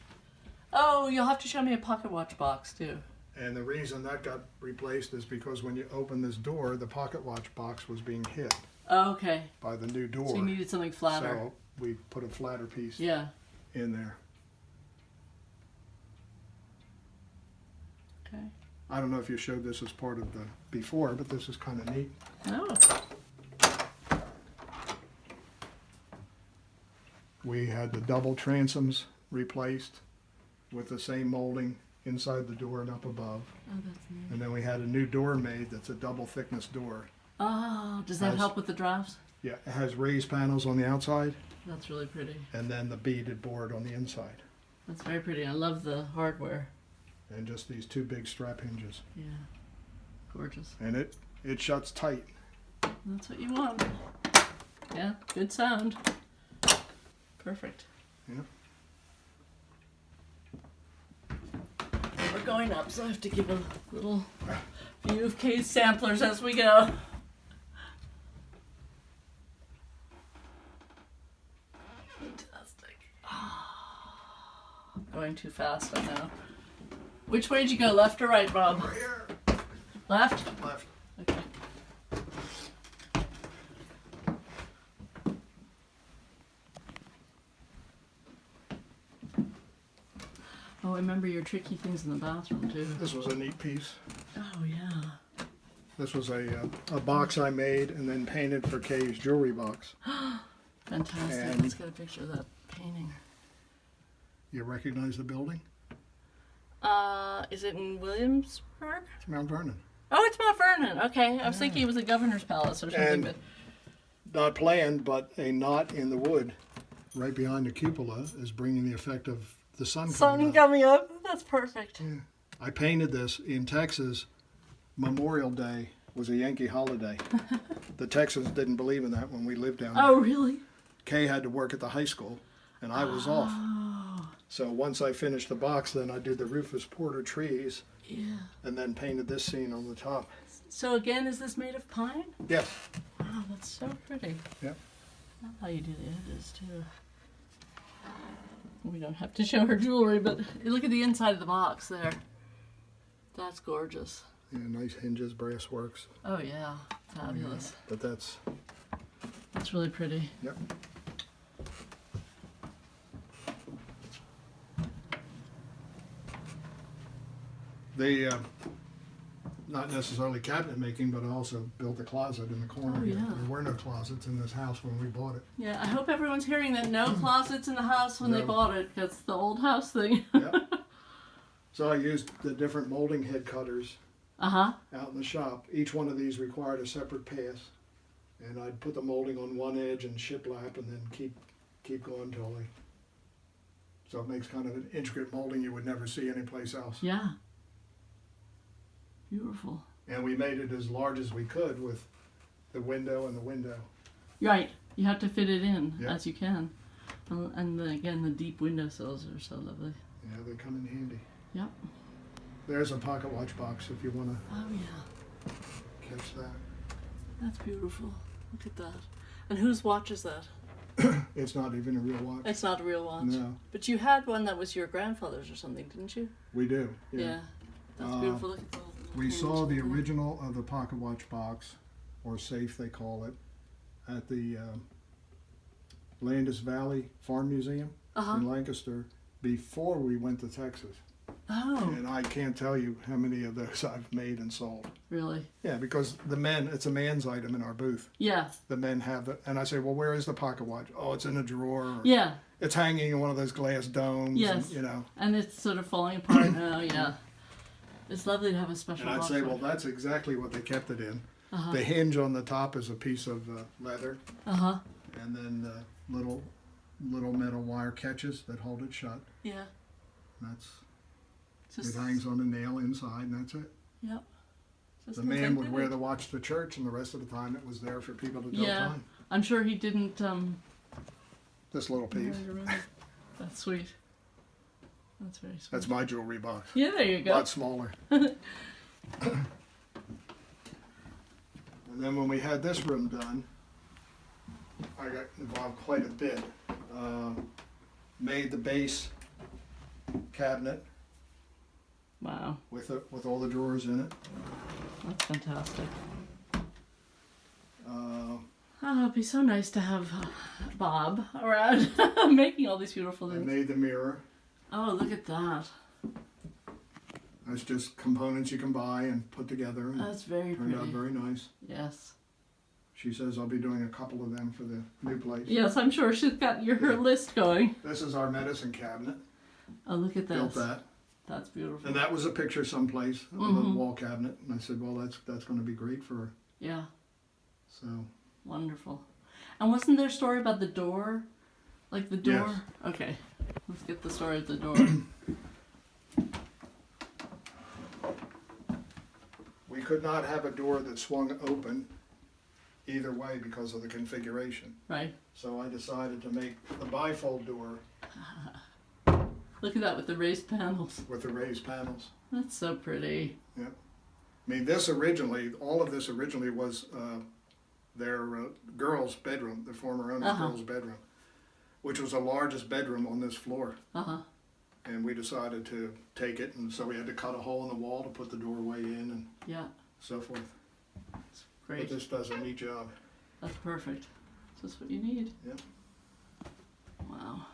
Oh, you'll have to show me a pocket watch box, too. And the reason that got replaced is because when you open this door, the pocket watch box was being hit Oh, okay. by the new door. So you needed something flatter. So we put a flatter piece Yeah. in there. Okay. I don't know if you showed this as part of the before, but this is kind of neat. Oh. We had the double transoms replaced with the same molding inside the door and up above. Oh, that's neat. And then we had a new door made that's a double thickness door. Oh, does that Has- help with the drafts? Yeah, it has raised panels on the outside That's really pretty. and then the beaded board on the inside. That's very pretty. I love the hardware. And just these two big strap hinges. Yeah. Gorgeous. And it shuts tight. That's what you want. Yeah, good sound. Perfect. Yeah. We're going up, so I have to give a little view of Kay's samplers as we go. Fantastic. Going too fast, I know. Which way did you go, left or right, Bob? Over here. Left? Left. Okay. Oh, I remember your tricky things in the bathroom, too. This was a neat piece. Oh, yeah. This was a box I made and then painted for Kay's jewelry box. Fantastic. And- Let's get a picture of that painting. You recognize the building? Is it in Williamsburg? It's Mount Vernon. Oh, it's Mount Vernon. Okay. I was thinking it was a governor's palace or something, And- but Not planned, but a knot in the wood right behind the cupola is bringing the effect of the sun coming sun up. coming up. That's perfect. Yeah. I painted this in Texas. Memorial Day was a Yankee holiday. The Texans didn't believe in that when we lived down there. Oh, really? Kay had to work at the high school, and I was off. So once I finished the box, then I did the Rufus Porter trees, Yeah. and then painted this scene on the top. So again, is this made of pine? Yes. Wow, that's so pretty. Yep. I love how you do the edges too. We don't have to show her jewelry, but look at the inside of the box there. That's gorgeous. Yeah, nice hinges, brass works. Oh yeah, fabulous. But that's, That's really pretty. yep. They, not necessarily cabinet making, but I also built a closet in the corner. Oh, here. yeah. There were no closets in this house when we bought it. Yeah, I hope everyone's hearing that no closets in the house when they No. bought it. That's the old house thing. Yep. So I used the different molding head cutters Uh-huh. out in the shop. Each one of these required a separate pass, and I'd put the molding on one edge and shiplap, and then keep going till they. So it makes kind of an intricate molding you would never see anyplace else. Yeah. Beautiful. And we made it as large as we could with the window and the window. Right. You have to fit it in Yeah. as you can. And then again, the deep windowsills are so lovely. Yeah, they come in handy. Yep. There's a pocket watch box if you want to Oh yeah. catch that. That's beautiful. Look at that. And whose watch is that? It's not even a real watch. It's not a real watch. No, But you had one that was your grandfather's or something, didn't you? we do. Yeah. That's beautiful. Look at the We hinge saw the there. original of the pocket watch box, or safe they call it, at the Landis Valley Farm Museum Uh-huh. in Lancaster before we went to Texas. Oh, And I can't tell you how many of those I've made and sold. really? Yeah, because it's a man's item in our booth. Yeah. The men have it. And I say, well, where is the pocket watch? Oh, it's in a drawer. Or Yeah. it's hanging in one of those glass domes. Yes. And, you know. And it's sort of falling apart now, yeah. It's lovely to have a special And I'd watch. say, well, that's exactly what they kept it in. Uh-huh. The hinge on the top is a piece of leather. Uh-huh. And then the little metal wire catches that hold it shut. Yeah. That's Just, it hangs on a nail inside, and that's it. Yep. Just The man would like wear that. the watch to church, and the rest of the time it was there for people to tell Yeah. time. I'm sure he didn't, This little piece. I remember. That's sweet. That's very sweet. That's my jewelry box. Yeah, there you A go. lot smaller. And then when we had this room done, I got involved quite a bit. Made the base cabinet Wow. with all the drawers in it. That's fantastic. Uh, Oh, it'd be so nice to have Bob around making all these beautiful I things. made the mirror. Oh, look at that. That's just components you can buy and put together, and That's very turned out pretty. very nice. Yes. She says I'll be doing a couple of them for the new place. Yes, I'm sure she's got her list going. This is our medicine cabinet. Oh, look at this. Built that, That's beautiful. and that was a picture someplace of a Mhm. wall cabinet. And I said, well, that's going to be great for her. Yeah, So wonderful. And wasn't there a story about the door? Like the door? Yes. Okay, let's get the story of the door. we could not have a door that swung open either way because of the configuration. Right. So I decided to make the bifold door Look at that with the raised panels. with the raised panels. That's so pretty. I mean, all of this originally was their girls' bedroom, the former owner's Uh-huh. girls' bedroom, which was the largest bedroom on this floor. Uh-huh. And we decided to take it, and so we had to cut a hole in the wall to put the doorway in and Yeah, so forth. it's great. But this does a neat job. That's perfect. That's what you need. Yep. Wow.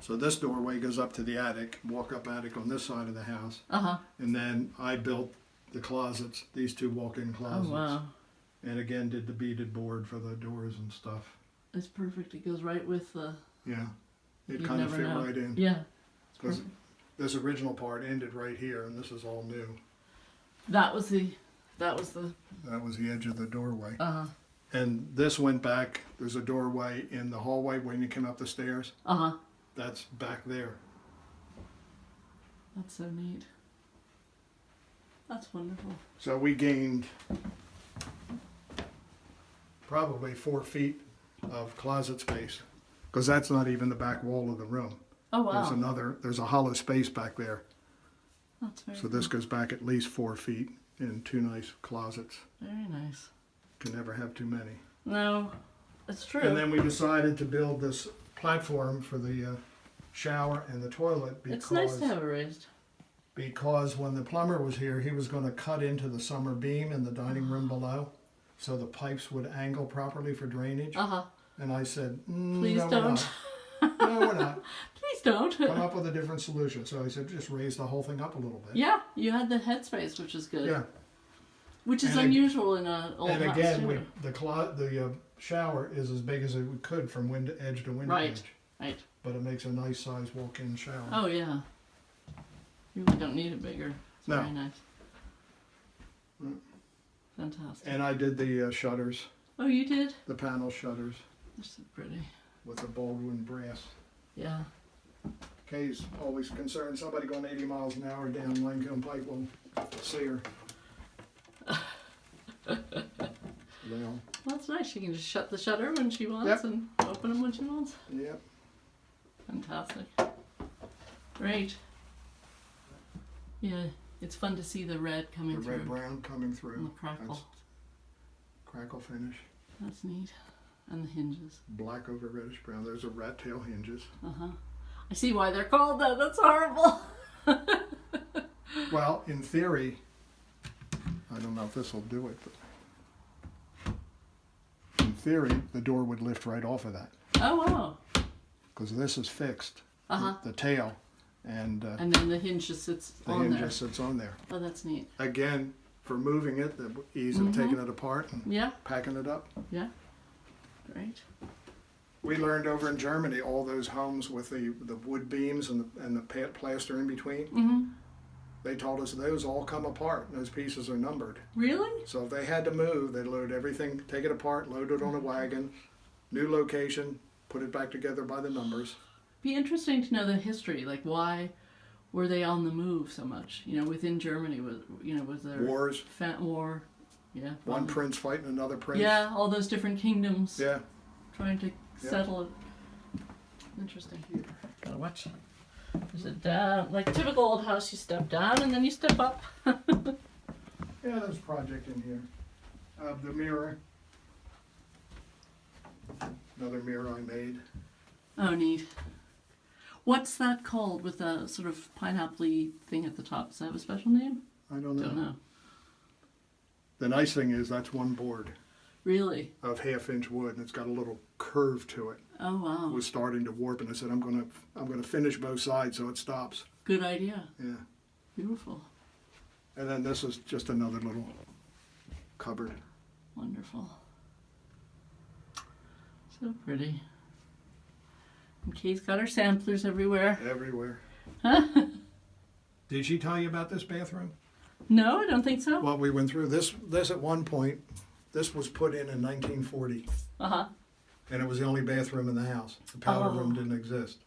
So this doorway goes up to the attic, walk-up attic on this side of the house. Uh-huh. And then I built the closets, these two walk-in Oh, closets. wow. And again, did the beaded board for the doors and stuff. It's perfect. It goes right with the... Yeah, it You'd kind of never fit know. right in. Yeah. It's Because perfect. this original part ended right here, and this is all new. That was the... That was the edge of the doorway. Uh-huh. And this went back, there's a doorway in the hallway when you come up the stairs. Uh-huh. That's back there. That's so neat. That's wonderful. So we gained probably 4 feet of closet space, because that's not even the back wall of the room. Oh wow. There's a hollow space back there. That's very So this goes back at least 4 feet in 2 nice closets. very nice. Can never have too many. No, it's true. And then we decided to build this platform for the shower and the toilet It's nice to have it raised. because when the plumber was here, he was going to cut into the summer beam in the dining room below, so the pipes would angle properly for drainage. Uh-huh. And I said, Please no, don't. We're not. No, we're not. Please don't. Come up with a different solution. So I said, just raise the whole thing up a little bit. Yeah, you had the headspace, which is good. Yeah. Which is And unusual in an old And house again, too. the shower is as big as it could from window edge to window Right. edge. Right. But it makes a nice size walk-in shower. Oh yeah. You really don't need it bigger. It's No. very nice. Mm. Fantastic. And I did the shutters, Oh, you did? the panel shutters They're so pretty. with the Baldwin brass. Yeah. Kay's always concerned somebody going 80 miles an hour down Lincoln Pike will see her. Well, Well, that's nice. She can just shut the shutter when she wants Yep. and open them when she wants. yep. Fantastic. Great. Yeah, it's fun to see the red coming The through. red brown coming through. And the crackle. That's crackle finish. That's neat. And the hinges. Black over reddish brown. Those are rat tail hinges. Uh-huh. I see why they're called that. That's horrible. Well, in theory, I don't know if this will do it, but in theory, the door would lift right off of that Oh, wow. because this is fixed. Uh-huh. The tail and And then the hinge just sits the on hinge there. just sits on there. Oh, that's neat. Again, for moving it, the ease of taking it apart and Yeah, packing it up. yeah. Great. We learned over in Germany all those homes with the wood beams and the plaster in between. Mm-hmm. They told us those all come apart and those pieces are numbered. Really? So if they had to move, they'd load everything, take it apart, load it on a wagon, new location, put it back together by the numbers. Be interesting to know the history. Like, why were they on the move so much? You know, within Germany, was there Wars, war? Yeah. one prince fighting another prince. Yeah, all those different kingdoms. Yeah. Trying to settle it. Interesting. Gotta watch. Is it down? Like typical old house, you step down and then you step up. Yeah, there's a project in here. The mirror. Another mirror I made. Oh, neat. What's that called with a sort of pineapple-y thing at the top? Does that have a special name? I don't know. Don't know. The nice thing is that's one board Really? of 1/2 inch wood, and it's got a little curve to it. Oh, wow. It was starting to warp, and I said I'm gonna finish both sides so it stops. Good idea. Yeah. Beautiful. And then this is just another little cupboard. Wonderful. So pretty. And Kay's got her samplers everywhere. Everywhere. Did she tell you about this bathroom? No, I don't think so. Well, we went through this at one point. This was put in 1940, Uh-huh. and it was the only bathroom in the house. The powder room didn't exist.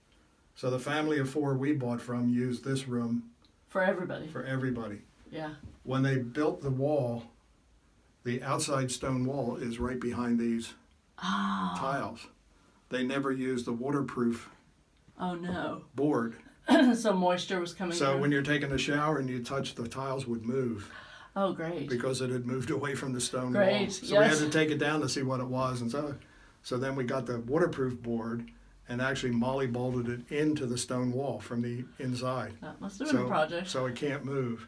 So the family of 4 we bought from used this room For everybody. for everybody. Yeah. When they built the wall, the outside stone wall is right behind these tiles. They never used the waterproof Oh, no. board. So moisture was coming So through. when you're taking a shower and you touch, the tiles would move Oh, great. because it had moved away from the stone Great, wall. So we yes. had to take it down to see what it was. And so then we got the waterproof board and actually molly bolted it into the stone wall from the inside. That must have been a project. So it can't move.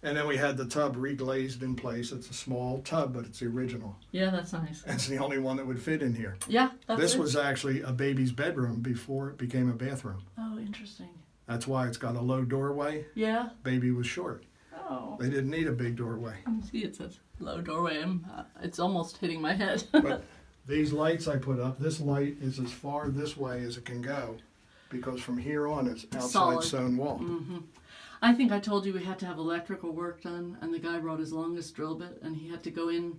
And then we had the tub reglazed in place. It's a small tub, but it's the original. Yeah, that's nice. It's the only one that would fit in here. Yeah, that's This it. was actually a baby's bedroom before it became a bathroom. Oh, interesting. That's why it's got a low doorway. Yeah. Baby was short. Oh. They didn't need a big doorway. You see, it says low doorway. It's almost hitting my head. But these lights I put up, this light is as far this way as it can go because from here on it's outside Solid. stone wall. Mm-hmm. I think I told you we had to have electrical work done, and the guy brought his longest drill bit, and he had to go in,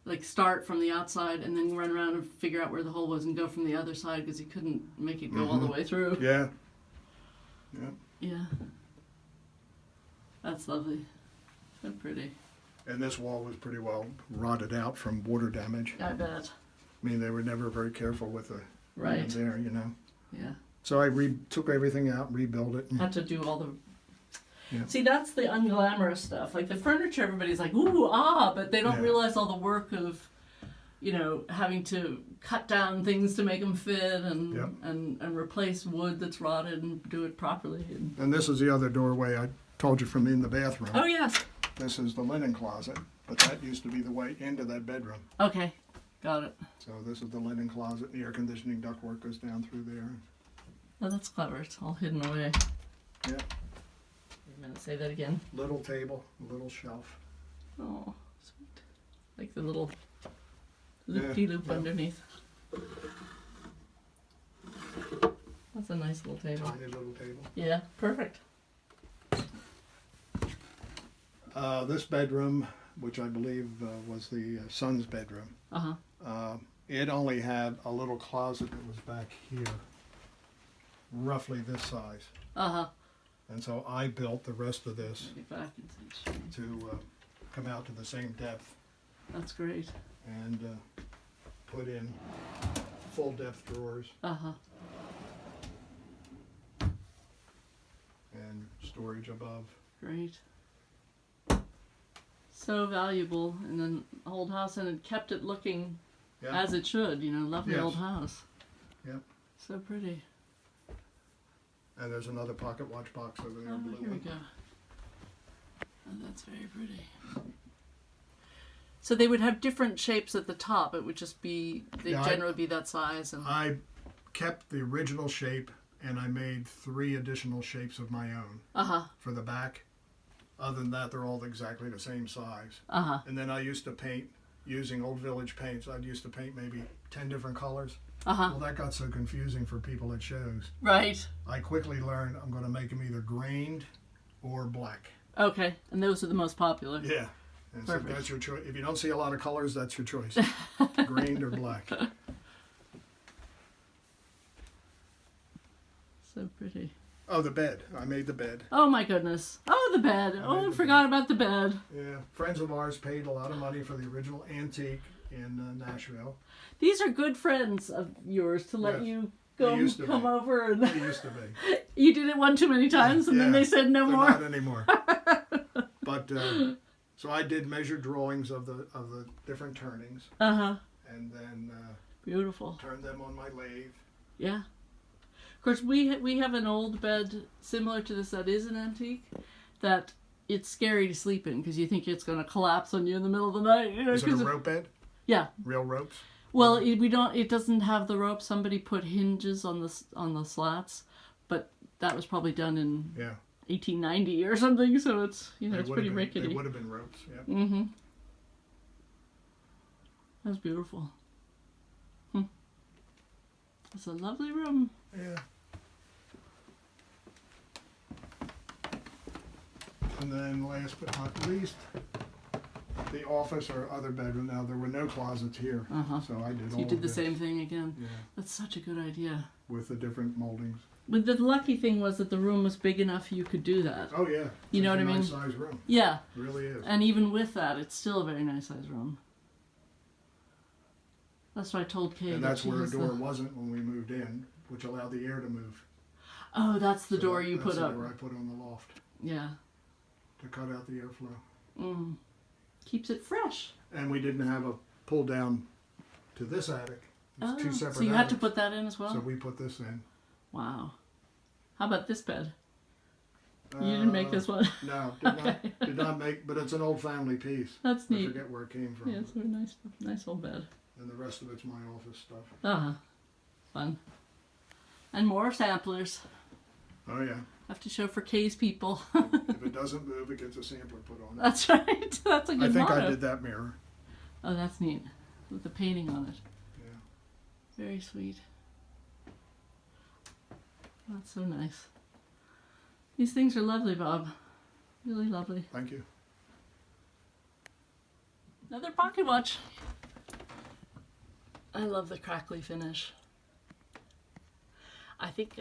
like start from the outside, and then run around and figure out where the hole was and go from the other side because he couldn't make it go all the way through. Yeah. Yeah. That's lovely. So pretty. And this wall was pretty well rotted out from water damage. I bet. I mean, they were never very careful with the Right. there, you know. Yeah. So I took everything out, rebuilt it. And, Had to do all the. Yeah. See, that's the unglamorous stuff. Like the furniture, everybody's like, ooh, ah, but they don't Yeah. realize all the work of, you know, having to cut down things to make them fit and Yep. and replace wood that's rotted and do it properly. and this is the other doorway I told you from in the bathroom. Oh, yes. This is the linen closet, but that used to be the way into that bedroom. Okay. Got it. So this is the linen closet. The air conditioning ductwork goes down through there. Oh, that's clever. It's all hidden away. Yeah. I'm going to say that again. Little table, little shelf. Oh, sweet. Like the little Yeah, loop-de-loop yeah. underneath. That's a nice little table. Tiny little table. Yeah, perfect. This bedroom, which I believe was the son's bedroom, Uh-huh. it only had a little closet that was back here, roughly this size. Uh-huh. And so I built the rest of this Get back into the to come out to the same depth That's great. and put in full depth drawers Uh-huh. and storage above. Great. So valuable in an old house, and it kept it looking Yeah. as it should, you know, lovely Yes. old house. Yep. So pretty. And there's another pocket watch box over there. Oh, blue here we one. go. Oh, that's very pretty. So they would have different shapes at the top. It would just be, they'd Yeah, generally be that size. And I kept the original shape and I made 3 additional shapes of my own Uh-huh. for the back. Other than that, they're all exactly the same size. Uh-huh. And then I used to paint using Old Village paints. I used to paint maybe 10 different colors. Uh-huh. Well, that got so confusing for people at shows. Right. I quickly learned I'm going to make them either grained or black. Okay. And those are the most popular. Yeah. And so Perfect. that's your choice. If you don't see a lot of colors, that's your choice. Grained or black. So pretty. Oh, the bed. I made the bed. Oh my goodness. Oh, the bed. Oh, I made the forgot about the bed. Yeah. Friends of ours paid a lot of money for the original antique in Nashville. These are good friends of yours to let Yes. you They go used to come be. over and They used to be. you did it one too many times and then Yeah. they said no They're more. not anymore. But so I did measure drawings of the different turnings Uh-huh. and then Beautiful. turned them on my lathe. Yeah. Of course, we have an old bed similar to this that is an antique that it's scary to sleep in because you think it's going to collapse on you in the middle of the night. You know, Is it a 'cause rope bed? Yeah. Real ropes? Well, it doesn't have the rope. Somebody put hinges on the slats, but that was probably done in Yeah. 1890 or something. So it's They it's would pretty have been, rickety. They would have been ropes. Yeah. Mm-hmm. That's beautiful. It's a lovely room. Yeah. And then last but not least, the office or other bedroom. Now there were no closets here, Uh-huh. so I did So all you did of the this, same thing again. Yeah, That's such a good idea. with the different moldings. But the lucky thing was that the room was big enough you could do that. Oh yeah. You know It's what I a mean? nice size room. Yeah, It really is. and even with that, it's still a very nice sized room. That's what I told Kay. And that that's she where a has door the... wasn't when we moved in, which allowed the air to move. Oh, that's the So door you that's put the up. door I put on the loft Yeah. to cut out the airflow. Mm. Keeps it fresh. And we didn't have a pull down to this attic. It's two separate so you had to attics. put that in as well? So we put this in. Wow. How about this bed? You didn't make this one? No, did not make, but it's an old family piece. That's I neat. forget where it came from. Yeah, it's a nice old bed. And the rest of it's my office stuff. Uh-huh. Fun. And more samplers. Oh yeah. Have to show for Kay's people. If it doesn't move, it gets a sampler put on it. That's right. That's a good I think motto. I did that mirror. Oh, that's neat. With the painting on it. Yeah. Very sweet. That's so nice. These things are lovely, Bob. Really lovely. Thank you. Another pocket watch. I love the crackly finish. I think,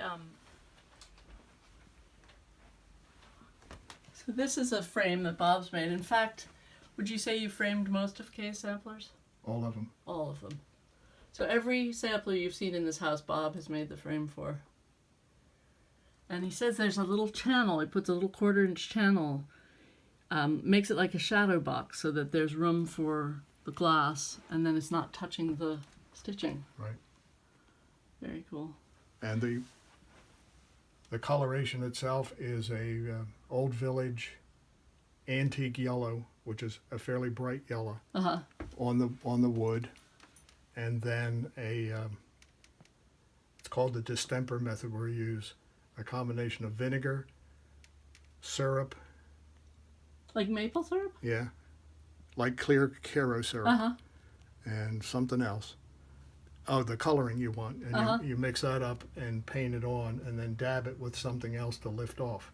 So this is a frame that Bob's made. In fact, would you say you framed most of Kay's samplers? All of them. All of them. So every sampler you've seen in this house, Bob has made the frame for. And he says there's a little channel. He puts a little 1/4-inch channel, makes it like a shadow box so that there's room for the glass, and then it's not touching the stitching. Right. Very cool. And the coloration itself is a Old Village antique yellow, which is a fairly bright yellow on the wood, and then it's called the Distemper Method, where you use a combination of vinegar, syrup. Like maple syrup? Yeah, like clear Caro syrup, and something else. Oh, the coloring you want, and you mix that up and paint it on, and then dab it with something else to lift off.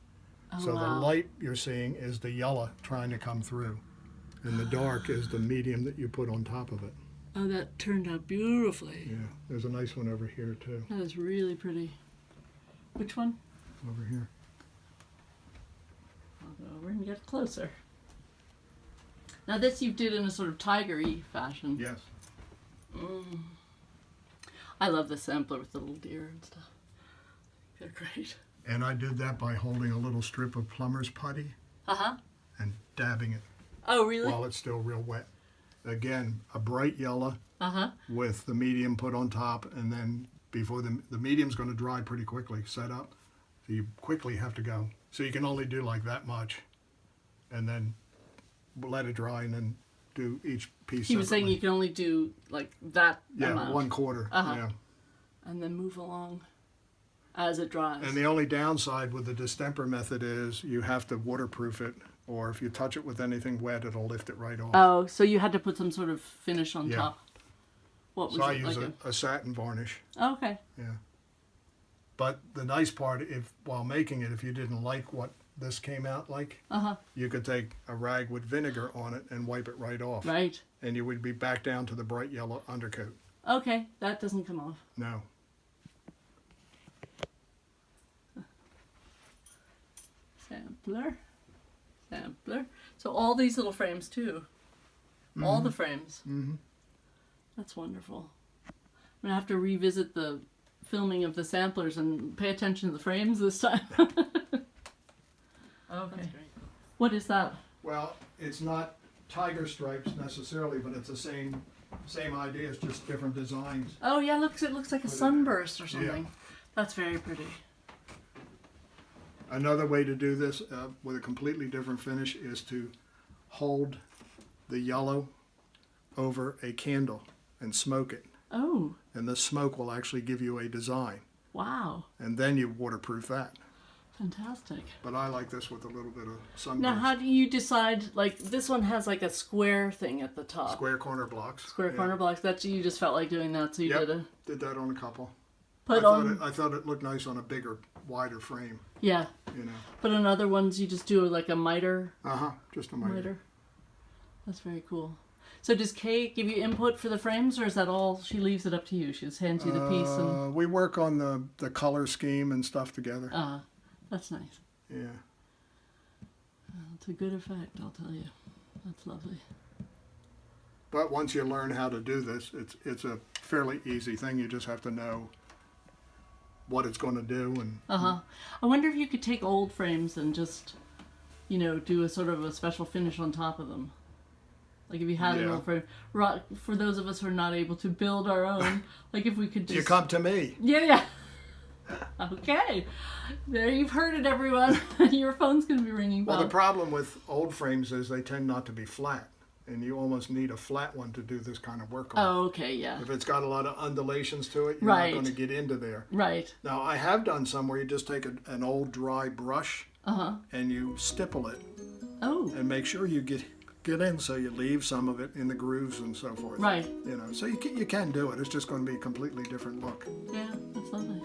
So the light you're seeing is the yellow trying to come through, and the dark is the medium that you put on top of it. Oh, that turned out beautifully. Yeah, there's a nice one over here too. That is really pretty. Which one? Over here. I'll go over and get closer. Now this you did in a sort of tiger-y fashion. Yes. I love the sampler with the little deer and stuff. They're great. And I did that by holding a little strip of plumber's putty and dabbing it Oh, really? while it's still real wet. Again, a bright yellow with the medium put on top, and then before the medium's going to dry pretty quickly, set up. So you quickly have to go. So you can only do like that much, and then let it dry, and then do each piece He was saying separately. you can only do like that amount. 1/4. Yeah. And then move along as it dries. And the only downside with the distemper method is you have to waterproof it, or if you touch it with anything wet, it'll lift it right off. Oh, so you had to put some sort of finish on top. What was So I it? use Like a satin varnish. Oh, okay. Yeah. But the nice part, while making it, if you didn't like what this came out like, you could take a rag with vinegar on it and wipe it right off. Right. And you would be back down to the bright yellow undercoat. Okay, that doesn't come off. No. Sampler. Sampler. So all these little frames too. All the frames. That's wonderful. I'm going to have to revisit the filming of the samplers and pay attention to the frames this time. Okay. What is that? Well, it's not tiger stripes necessarily, but it's the same idea. It's just different designs. Oh yeah, it looks like a sunburst or something. That's very pretty. Another way to do this with a completely different finish is to hold the yellow over a candle and smoke it. Oh. And the smoke will actually give you a design. Wow. And then you waterproof that. Fantastic. But I like this with a little bit of sunburst. Now, how do you decide, like, this one has like a square thing at the top. Square corner blocks. Square corner blocks. That's, you just felt like doing that, so you did that on a couple. I thought it looked nice on a bigger, wider frame. Yeah. You know. But on other ones, you just do like a miter. Just a miter. That's very cool. So does Kay give you input for the frames, or is that all, she leaves it up to you? She just hands you the piece and... We work on the color scheme and stuff together. That's nice. Yeah. It's a good effect, I'll tell you. That's lovely. But once you learn how to do this, it's a fairly easy thing. You just have to know what it's going to do. And I wonder if you could take old frames and just, do a sort of a special finish on top of them. Like if you had an old frame. For those of us who are not able to build our own, like if we could just... You come to me. Yeah. Okay. There, you've heard it, everyone. Your phone's going to be ringing. Well, the problem with old frames is they tend not to be flat. And you almost need a flat one to do this kind of work on. Oh, okay, yeah. If it's got a lot of undulations to it, you're not going to get into there. Right. Now, I have done some where you just take an old dry brush and you stipple it. Oh. And make sure you get in, so you leave some of it in the grooves and so forth. Right. So you can do it. It's just going to be a completely different look. Yeah, that's lovely.